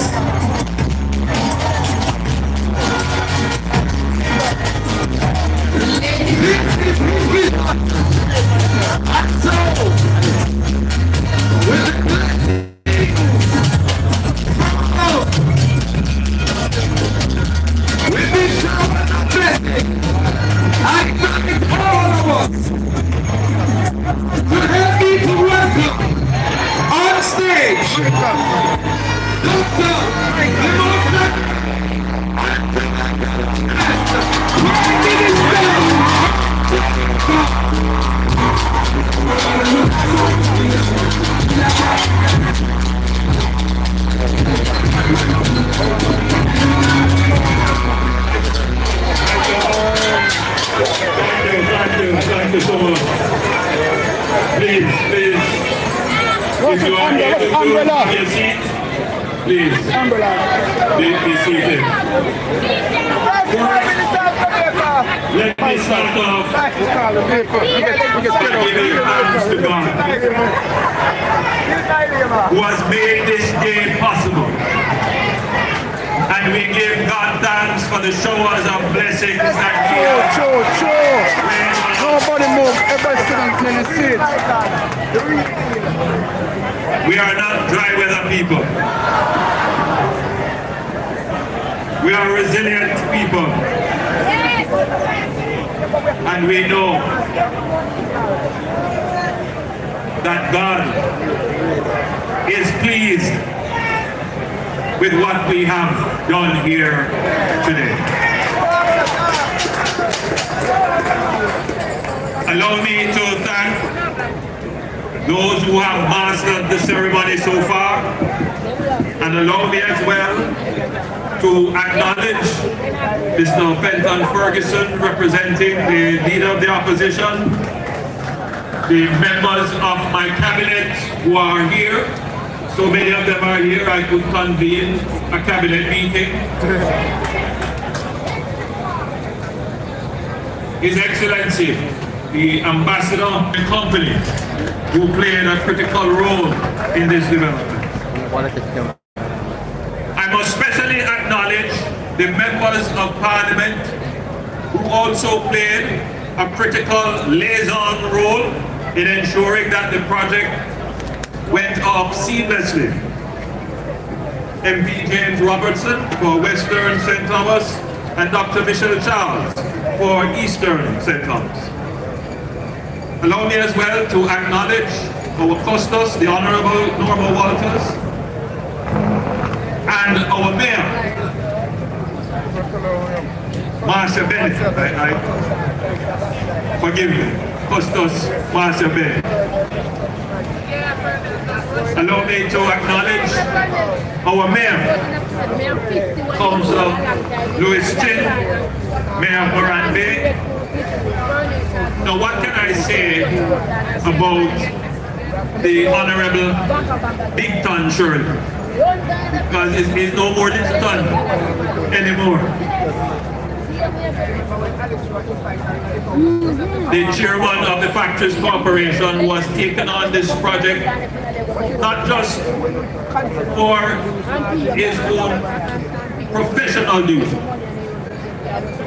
This is his vision. And so, with the blessings from above, with this shower of blessing, I invite all of us to help me to welcome on stage Dr. the most Prime Minister. Thank you so much. Please, if you are able to take your seat, please, be seated. Let me start off by giving thanks to God, who has made this day possible. And we give God thanks for the showers of blessings that He has. Nobody move, everybody sit and clean the seat. We are not dry weather people. We are resilient people. And we know that God is pleased with what we have done here today. Allow me to thank those who have mastered the ceremony so far, and allow me as well to acknowledge Mr. Fenton Ferguson, representing the leader of the opposition, the members of my cabinet who are here. So many of them are here, I could convene a cabinet meeting. His Excellency, the Ambassador of the company, who played a critical role in this development. I must especially acknowledge the members of Parliament who also played a critical liaison role in ensuring that the project went off seamlessly. MP James Robertson for Western St. Thomas and Dr. Michelle Charles for Eastern St. Thomas. Allow me as well to acknowledge our custos, the Honorable Norma Walters, and our Mayor, Marcia Bennett. Forgive me, Custos Marcia Bennett. Allow me to acknowledge our Mayor, Councillor Louis Chin, Mayor Morant. Now what can I say about the Honorable Big Ton Shirley? Because it's no more than ton anymore. The chairman of the Factories Corporation was taken on this project not just for his own professional duty,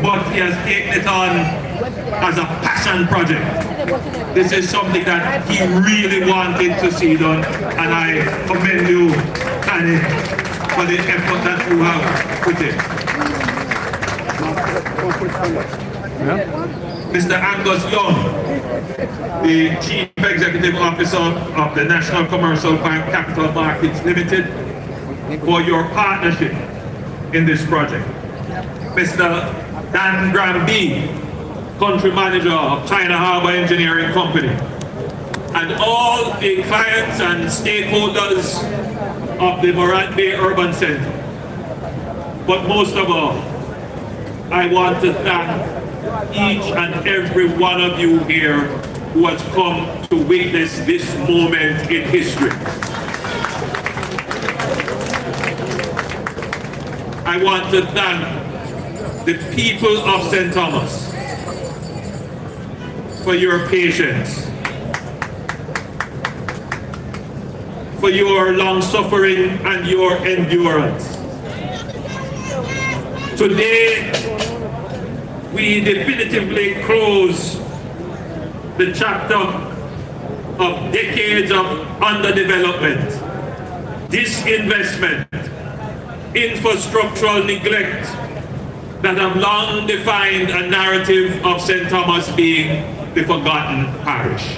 but he has taken it on as a passion project. This is something that he really wanted to see done, and I commend you, Annie, for the effort that you have put in. Mr. Angus Young, the Chief Executive Officer of the National Commercial Bank Capital Markets Limited, for your partnership in this project. Mr. Dan Granby, Country Manager of China Harbour Engineering Company, and all the clients and stakeholders of the Morant Bay Urban Centre. But most of all, I want to thank each and every one of you here who has come to witness this moment in history. I want to thank the people of St. Thomas for your patience, for your long suffering and your endurance. Today, we definitively close the chapter of decades of underdevelopment, disinvestment, infrastructural neglect that have long defined a narrative of St. Thomas being the forgotten parish.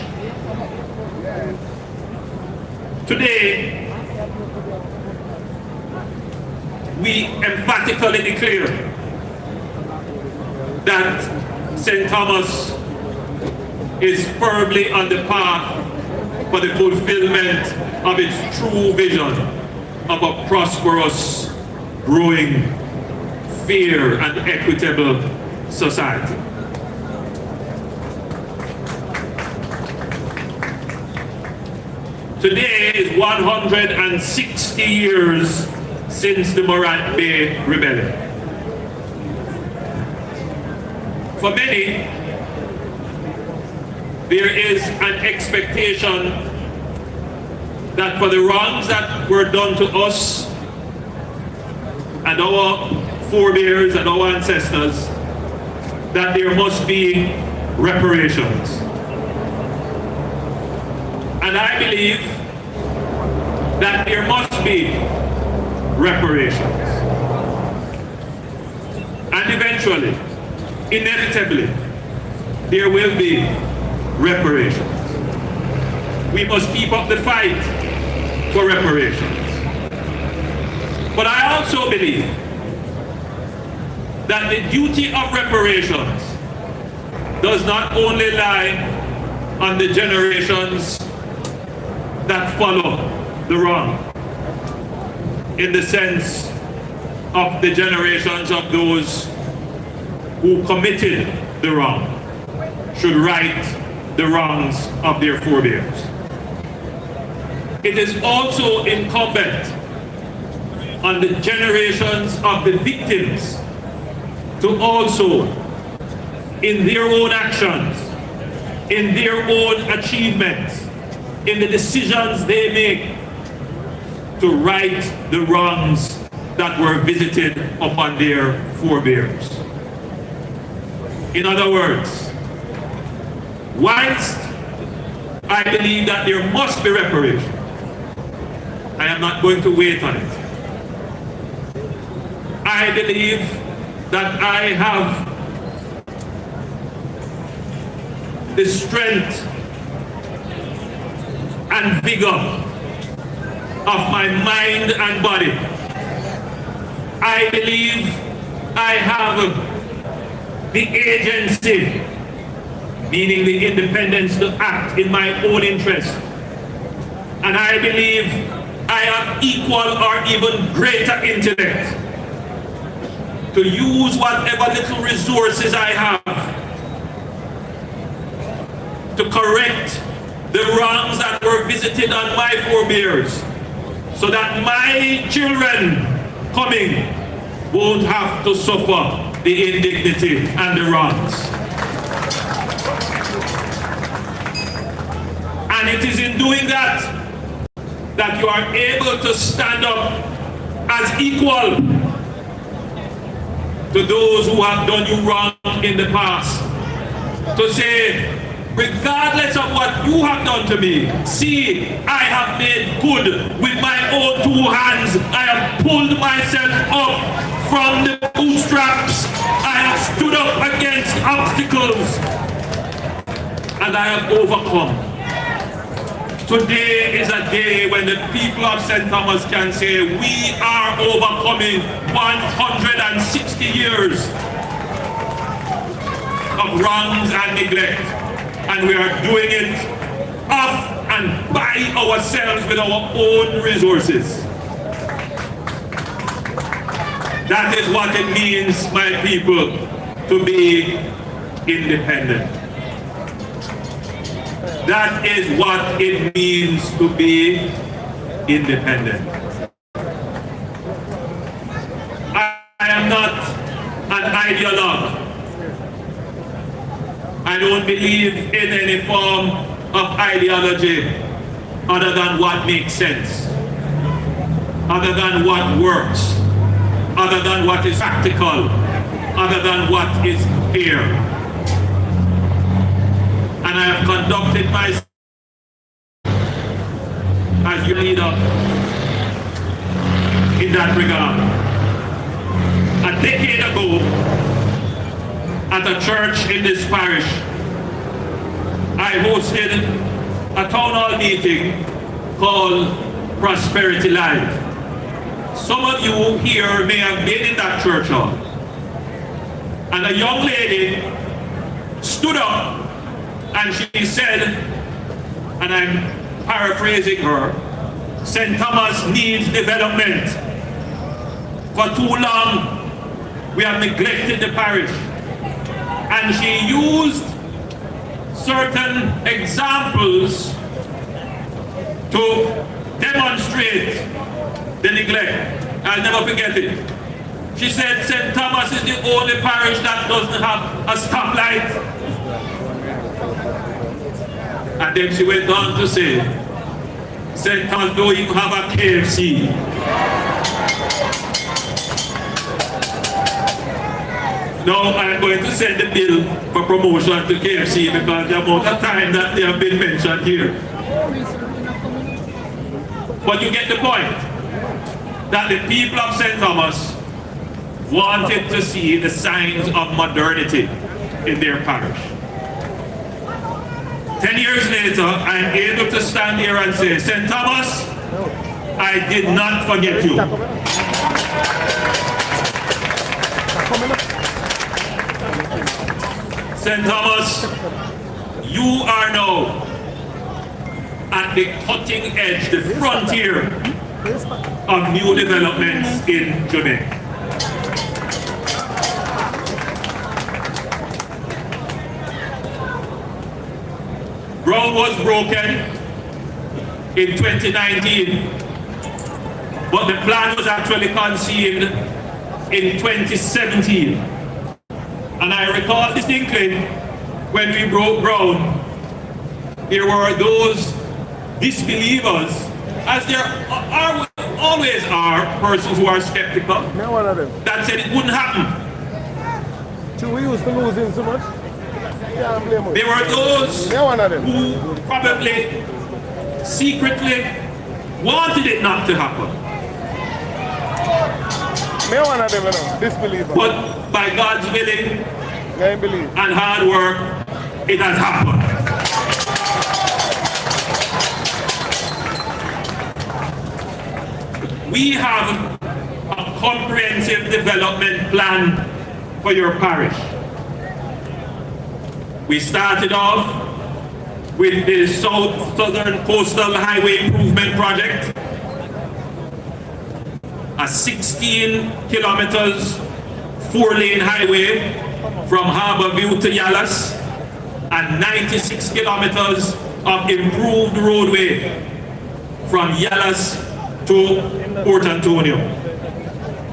Today, we emphatically declare that St. Thomas is firmly on the path for the fulfillment of its true vision of a prosperous, growing, fair and equitable society. Today is 160 years since the Morant Bay Rebellion. For many, there is an expectation that for the wrongs that were done to us and our forebears and our ancestors, that there must be reparations. And I believe that there must be reparations. And eventually, inevitably, there will be reparations. We must keep up the fight for reparations. But I also believe that the duty of reparations does not only lie on the generations that follow the wrong, in the sense of the generations of those who committed the wrong should right the wrongs of their forebears. It is also incumbent on the generations of the victims to also, in their own actions, in their own achievements, in the decisions they make, to right the wrongs that were visited upon their forebears. In other words, whilst I believe that there must be reparation, I am not going to wait on it. I believe that I have the strength and vigor of my mind and body. I believe I have the agency, meaning the independence to act in my own interest. And I believe I have equal or even greater intellect to use whatever little resources I have to correct the wrongs that were visited on my forebears, so that my children coming won't have to suffer the indignity and the wrongs. And it is in doing that that you are able to stand up as equal to those who have done you wrong in the past. To say, regardless of what you have done to me, see, I have made good with my own two hands. I have pulled myself up from the bootstraps. I have stood up against obstacles. and I have overcome. Today is a day when the people of St. Thomas can say, we are overcoming 160 years of wrongs and neglect. And we are doing it of and by ourselves with our own resources. That is what it means, my people, to be independent. That is what it means to be independent. I am not an ideologue. I don't believe in any form of ideology other than what makes sense, other than what works, other than what is practical, other than what is fair. And I have conducted myself as your leader in that regard. A decade ago, at a church in this parish, I hosted a town hall meeting called Prosperity Live. Some of you here may have been in that church hall. And a young lady stood up and she said, and I'm paraphrasing her, St. Thomas needs development. For too long, we have neglected the parish. And she used certain examples to demonstrate the neglect. I'll never forget it. She said St. Thomas is the only parish that doesn't have a stoplight. And then she went on to say, St. Thomas don't even have a KFC. Now I'm going to send the bill for promotion to KFC because the amount of time that they have been mentioned here. But you get the point that the people of St. Thomas wanted to see the signs of modernity in their parish. 10 years later, I'm able to stand here and say, St. Thomas, I did not forget you. St. Thomas, you are now at the cutting edge, the frontier of new developments in Jamaica. Ground was broken in 2019, but the plan was actually conceived in 2017. And I recall distinctly when we broke ground, there were those disbelievers, as there always are persons who are skeptical, that said it wouldn't happen. We used to lose him so much. There were those who probably secretly wanted it not to happen. But by God's willing and hard work, it has happened. We have a comprehensive development plan for your parish. We started off with the Southern Coastal Highway Improvement Project, a 16 kilometers 4-lane highway from Harborview to Yallas, and 96 kilometers of improved roadway from Yallas to Port Antonio.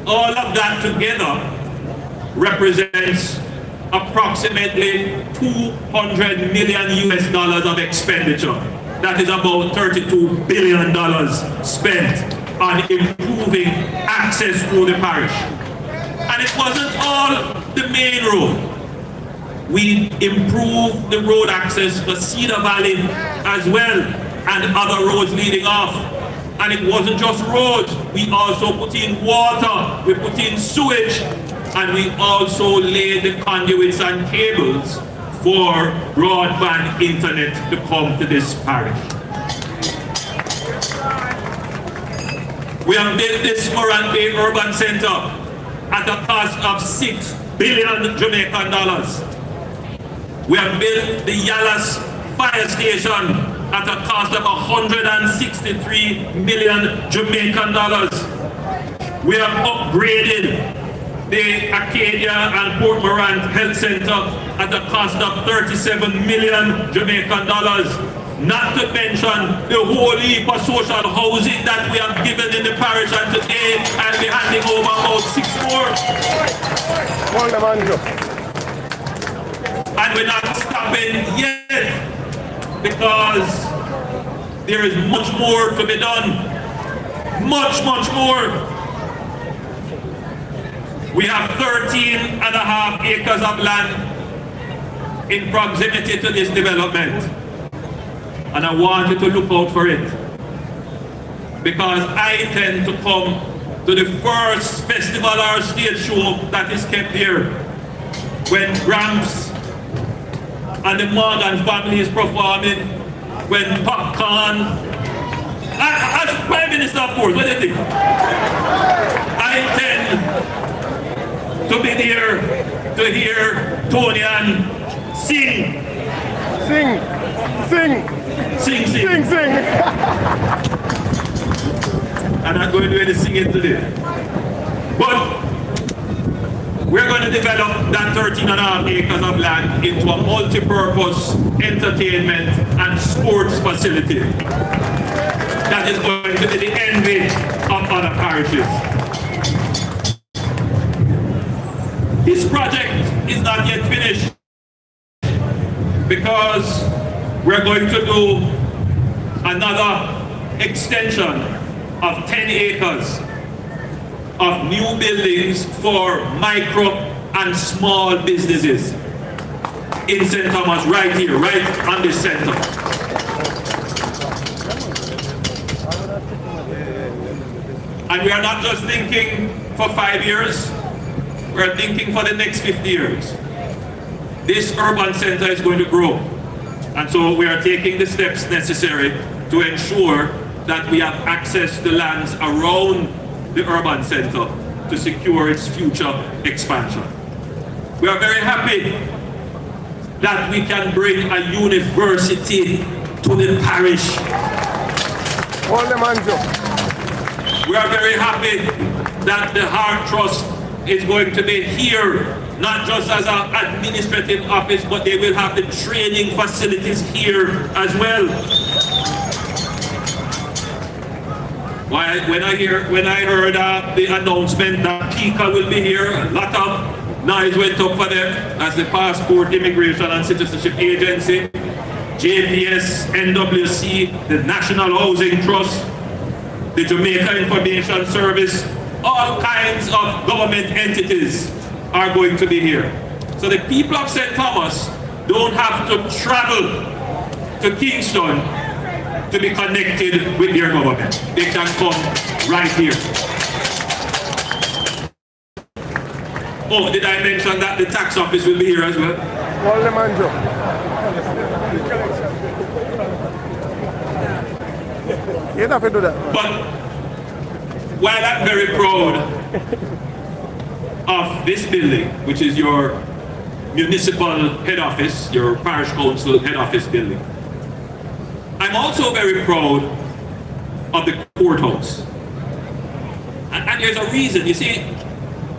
All of that together represents approximately $200 million US of expenditure. That is about $32 billion spent on improving access to the parish. And it wasn't all the main road. We improved the road access for Cedar Valley as well, and other roads leading off. And it wasn't just roads, we also put in water, we put in sewage, and we also laid the conduits and cables for broadband internet to come to this parish. We have built this Morant Bay Urban Center at a cost of $6 billion Jamaican dollars. We have built the Yalas Fire Station at a cost of $163 million Jamaican dollars. We have upgraded the Acadia and Port Morant Health Center at a cost of $37 million Jamaican dollars. Not to mention the whole heap of social housing that we have given in the parish, and today I'll be handing over about 6 more. And we're not stopping yet, because there is much more to be done. Much more. We have 13.5 acres of land in proximity to this development. And I want you to look out for it, because I tend to come to the first festival or stage show that is kept here, when Gramps and the Morgan family is performing, when Popcorn, as Prime Minister of course, what do you think? I tend to be there to hear Tony and sing. Sing. I'm not going to do any singing today. But we're going to develop that 13.5 acres of land into a multi-purpose entertainment and sports facility that is going to be the envy of other parishes. This project is not yet finished, because we're going to do another extension of 10 acres of new buildings for micro and small businesses in St. Thomas, right here, right on this center. And we are not just thinking for 5 years, we're thinking for the next 50 years. This urban center is going to grow. And so we are taking the steps necessary to ensure that we have access to lands around the urban center to secure its future expansion. We are very happy that we can bring a university to the parish. We are very happy that the Heart Trust is going to be here, not just as an administrative office, but they will have the training facilities here as well. When I heard the announcement that Kika will be here, a lot of noise went up for them as the Passport, Immigration and Citizenship Agency, JPS, NWC, the National Housing Trust, the Jamaica Information Service, all kinds of government entities are going to be here. So the people of St. Thomas don't have to travel to Kingston to be connected with their government. They can come right here. Oh, did I mention that the tax office will be here as well? You don't have to do that. But while I'm very proud of this building, which is your municipal head office, your parish council head office building, I'm also very proud of the courthouse. And there's a reason. You see,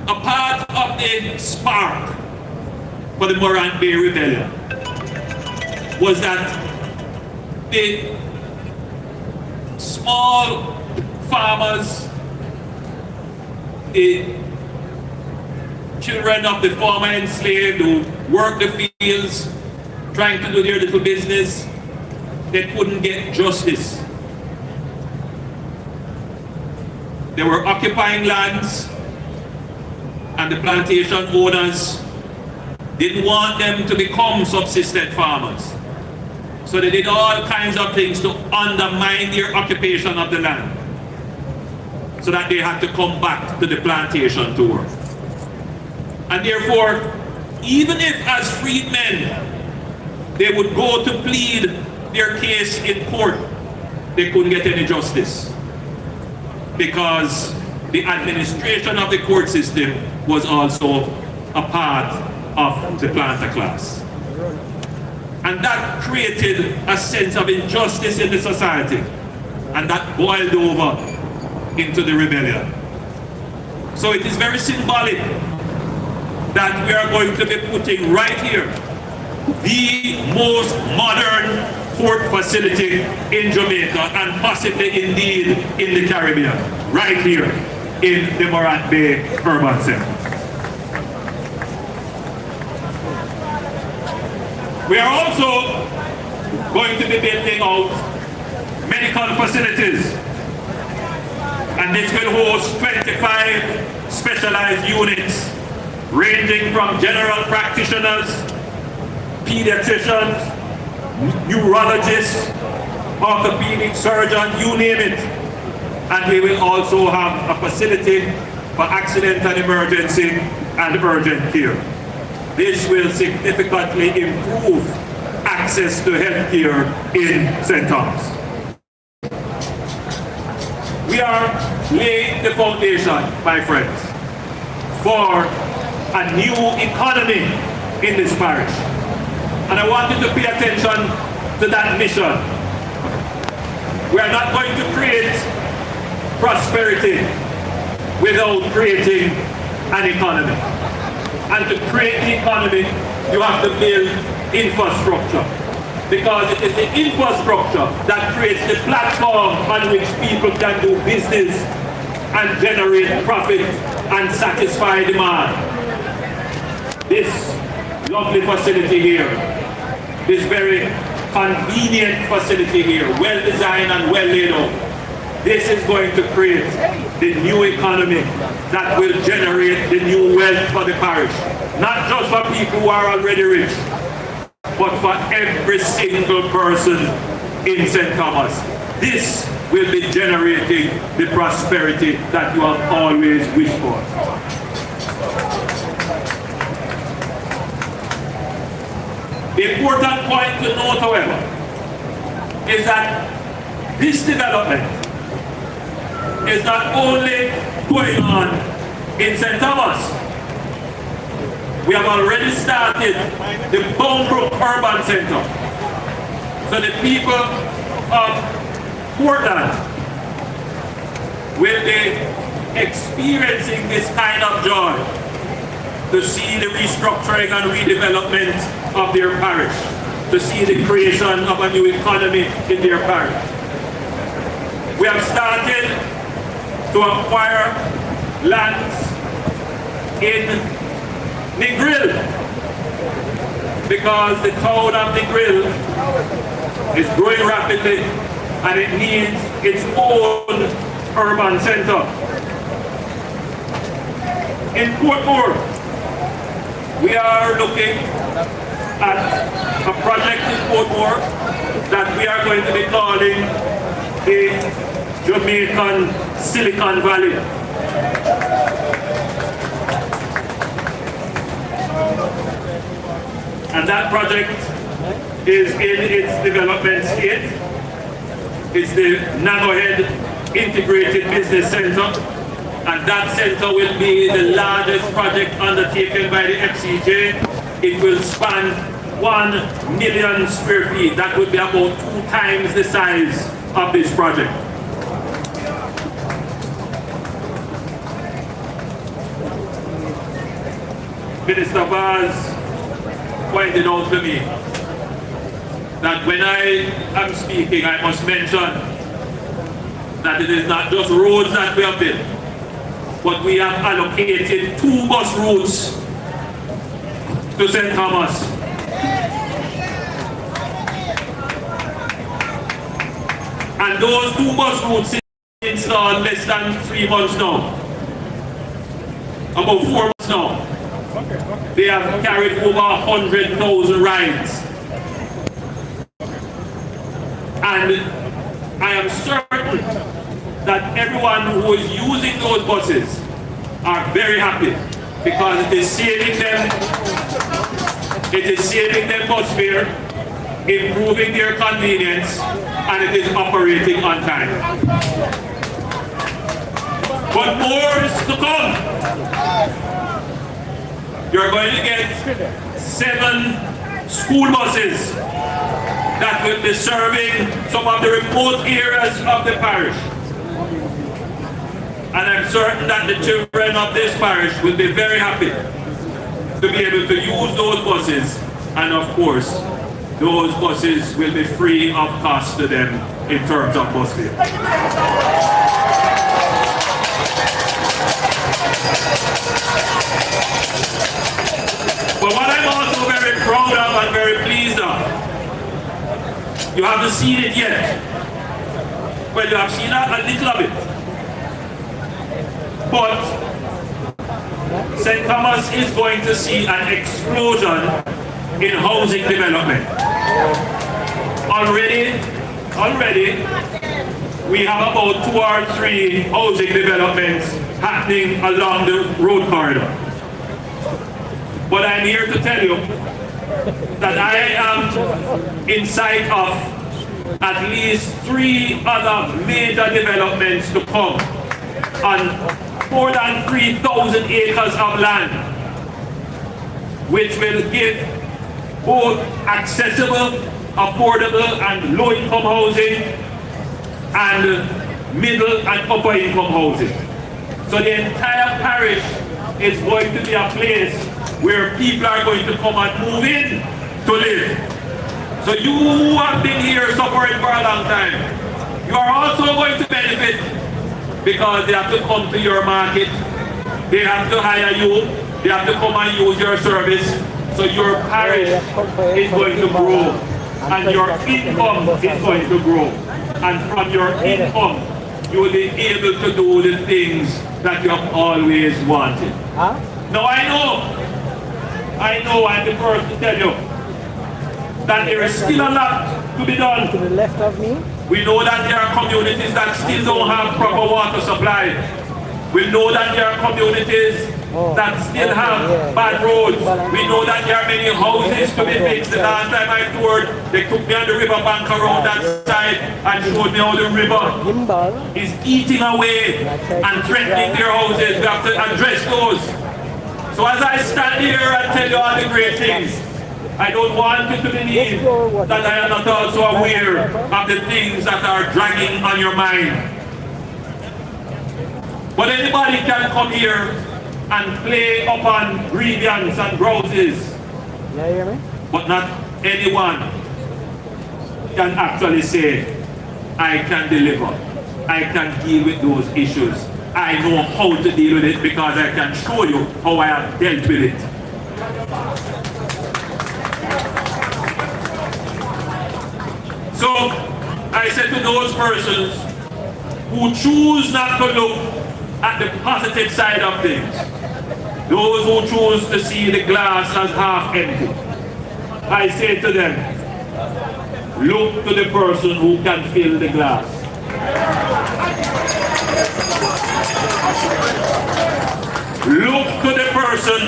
a part of the spark for the Morant Bay Rebellion was that the small farmers, the children of the former enslaved who worked the fields, trying to do their little business, they couldn't get justice. They were occupying lands, and the plantation owners didn't want them to become subsistence farmers. So they did all kinds of things to undermine their occupation of the land, so that they had to come back to the plantation to work. And therefore, even if as freedmen they would go to plead their case in court. They couldn't get any justice because the administration of the court system was also a part of the planter class. And that created a sense of injustice in the society, and that boiled over into the rebellion. So it is very symbolic that we are going to be putting right here the most modern port facility in Jamaica, and possibly indeed in the Caribbean, right here in the Morant Bay Urban Center. We are also going to be building out medical facilities, and this will host 25 specialized units ranging from general practitioners, pediatricians, neurologists, orthopedic surgeons, you name it. And we will also have a facility for accident and emergency and urgent care. This will significantly improve access to health care in St. Thomas. We are laying the foundation, my friends, for a new economy in this parish. And I want you to pay attention to that mission. We are not going to create prosperity without creating an economy. And to create the economy, you have to build infrastructure. Because it is the infrastructure that creates the platform on which people can do business and generate profit and satisfy demand. This lovely facility here, this very convenient facility here, well designed and well laid out, this is going to create the new economy that will generate the new wealth for the parish. Not just for people who are already rich, but for every single person in St. Thomas. This will be generating the prosperity that you have always wished for. The important point to note, however, is that this development is not only going on in St. Thomas. We have already started the Bonebrook Urban Center. So the people of Portland will be experiencing this kind of joy to see the restructuring and redevelopment of their parish, to see the creation of a new economy in their parish. We have started to acquire lands in Negril, because the town of Negril is growing rapidly and it needs its own urban center. In Portmore, we are looking at a project in Portmore that we are going to be calling the Jamaican Silicon Valley. And that project is in its development state. It's the Nanohead Integrated Business Center, and that center will be the largest project undertaken by the FCJ. It will span 1 million square feet. That would be about 2 times the size of this project. Minister Vaz pointed out to me that when I am speaking, I must mention that it is not just roads that we have built, but we have allocated 2 bus routes to St. Thomas. And those 2 bus routes are installed less than 3 months now. About 4 months now. They have carried over 100,000 rides. And I am certain that everyone who is using those buses are very happy, because it is saving them bus fare, improving their convenience, and it is operating on time. But more is to come. You're going to get 7 school buses that will be serving some of the remote areas of the parish. And I'm certain that the children of this parish will be very happy to be able to use those buses, and of course, those buses will be free of cost to them in terms of bus fare. But what I'm also very proud of and very pleased of, you haven't seen it yet. Well, you have seen a little of it. But St. Thomas is going to see an explosion in housing development. Already, we have about 2 or 3 housing developments happening along the road corridor. But I'm here to tell you that I am in sight of at least 3 other major developments to come on more than 3,000 acres of land, which will give both accessible, affordable and low-income housing and middle and upper-income housing. So the entire parish is going to be a place where people are going to come and move in to live. So you who have been here suffering for a long time, you are also going to benefit because they have to come to your market, they have to hire you, they have to come and use your service. So your parish is going to grow and your income is going to grow. And from your income, you will be able to do the things that you have always wanted. Now I know I'm the first to tell you that there is still a lot to be done. To the left of me. We know that there are communities that still don't have proper water supply. We know that there are communities that still have bad roads. We know that there are many houses to be fixed. The last time I toured, they took me on the river bank around that side and showed me how the river is eating away and threatening their houses. We have to address those. So as I stand here and tell you all the great things, I don't want you to believe that I am not also aware of the things that are dragging on your mind. But anybody can come here and play upon grievance and grouses. Yeah, you hear me? But not anyone can actually say, I can deliver. I can deal with those issues. I know how to deal with it because I can show you how I have dealt with it. So, I said to those persons who choose not to look at the positive side of things, those who choose to see the glass as half empty, I say to them, look to the person who can fill the glass. Look to the person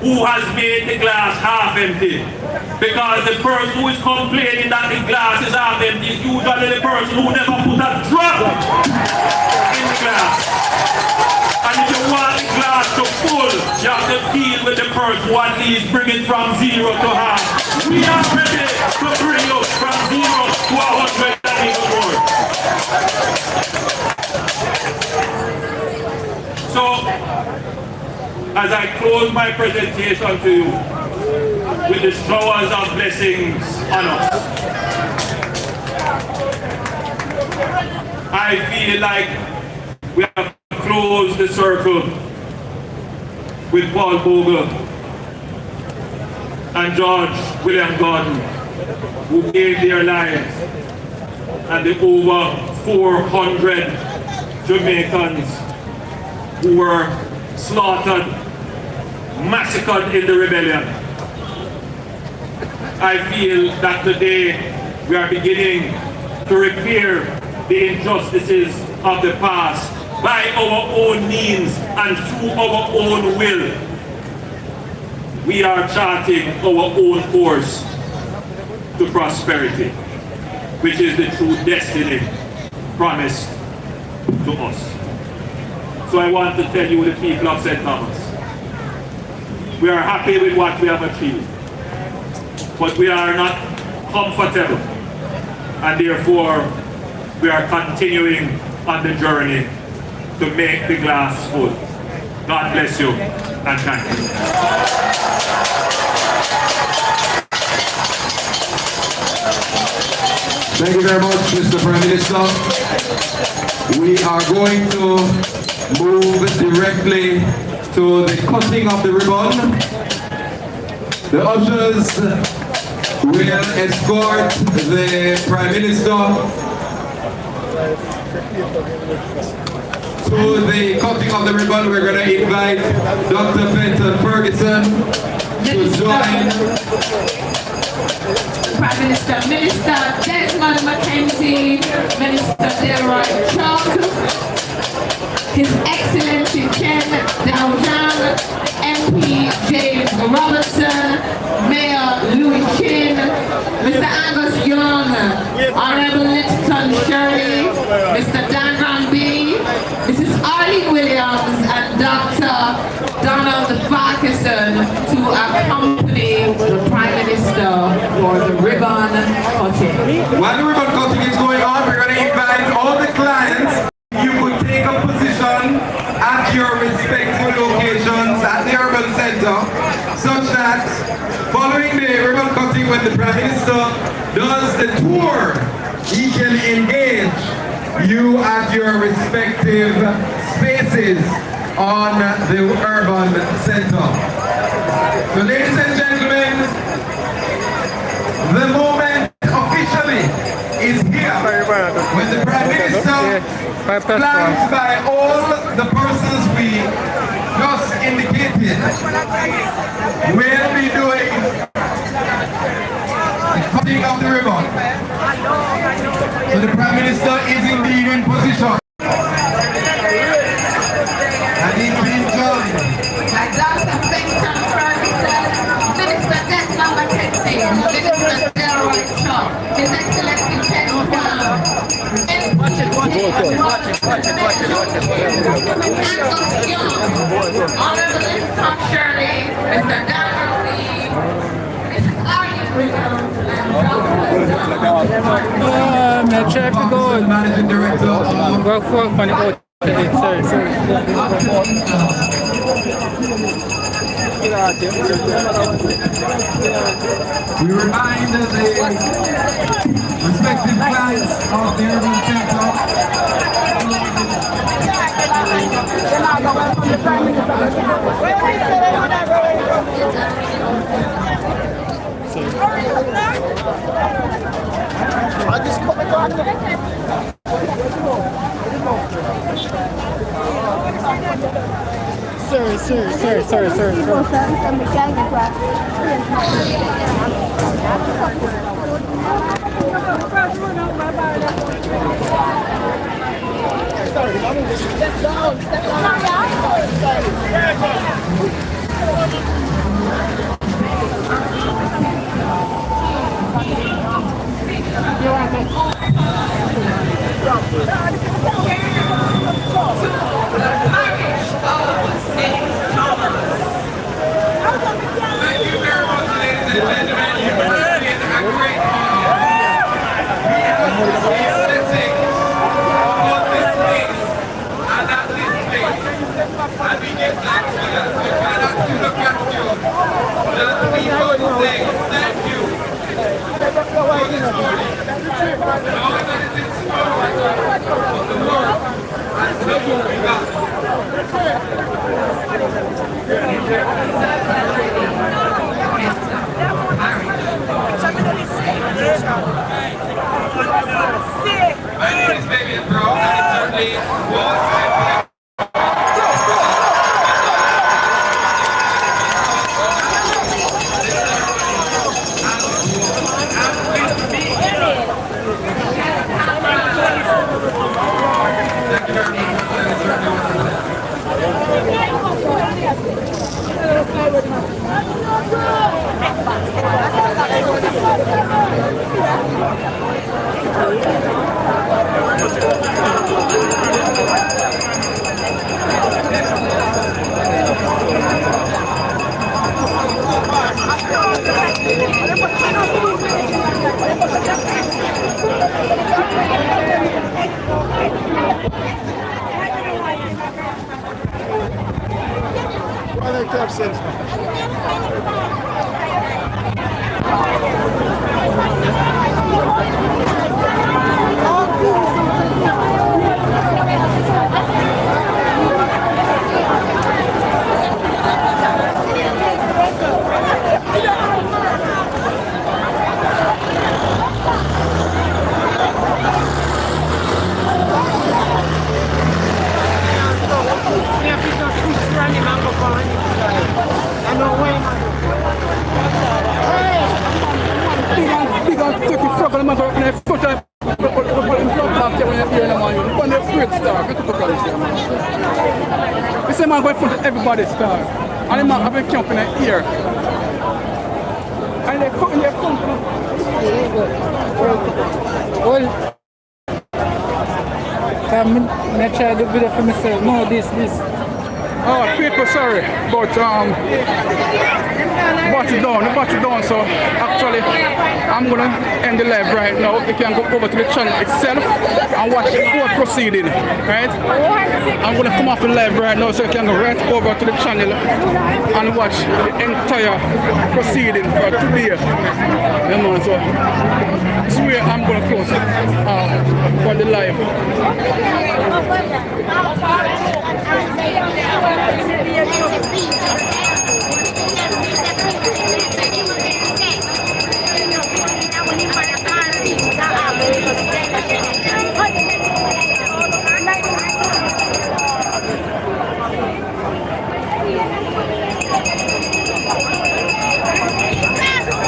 who has made the glass half empty. Because the person who is complaining that the glass is half empty is usually the person who never put a drop in the glass. And if you want the glass to full, you have to deal with the person who at least bring it from 0 to half. We are ready to bring you from 0 to 100 and even more. So, as I close my presentation to you with the showers of blessings on us, I feel like we have closed the circle with Paul Bogle and George William Gordon, who gave their lives, and the over 400 Jamaicans who were slaughtered, massacred in the rebellion. I feel that today we are beginning to repair the injustices of the past by our own means and through our own will. We are charting our own course. to prosperity, which is the true destiny promised to us. So I want to tell you, the people of St. Thomas, we are happy with what we have achieved, but we are not comfortable, and therefore we are continuing on the journey to make the glass full. God bless you, and thank you. Thank you very much, Mr. Prime Minister. We are going to move directly to the cutting of the ribbon. The ushers will escort the Prime Minister to the cutting of the ribbon. We're going to invite Dr. Fenton Ferguson to join. Prime Minister, Minister Desmond Mackenzie, Minister Delroy Chuck, His Excellency Ken Dowdang, MP James Robertson, Mayor Louis Chin, Mr. Angus Young, Honorable Litton Shirley, Mr. Dan Granby, Mrs. Arlene Williams, and Dr. Donald Farquharson to accompany the Prime Minister for the ribbon cutting. While the ribbon cutting is going on, we're going to invite all the clients. You could take a position at your respective locations at the urban center, such that following the ribbon cutting, when the Prime Minister does the tour, he can engage you at your respective spaces on the urban center. So ladies and gentlemen, the moment officially is here when the Prime Minister, flanked by all the persons we just indicated, will be doing the cutting of the ribbon. So the Prime Minister is indeed in position. And he's been joined by Dr. Fenton Ferguson, Minister Desmond Mackenzie, Minister Delroy Chuck, His Excellency Ken Dowdang, Angus Young, Honorable Litton Shirley, Mr. Dan Granby, Mrs. Arlene Williams, and I'm trying to go. Managing Director of Work for the out. Sorry. We remind the respective clients of the urban I just cut the Thank you. Take the frog on the man, and foot up. When you're here, man, when you're afraid star, get the fuck out of here, man. This man going to everybody's star. And the man have been camping in here. And they're fucking their company. Well, I try the video for myself. No, this. Oh, people, sorry, but the battery down, so actually I'm gonna end the live right now. You can go over to the channel itself and watch the whole proceeding, right? I'm gonna come off the live right now, so you can go right over to the channel and watch the entire proceeding for today. You know, so this way I'm gonna close it for the live.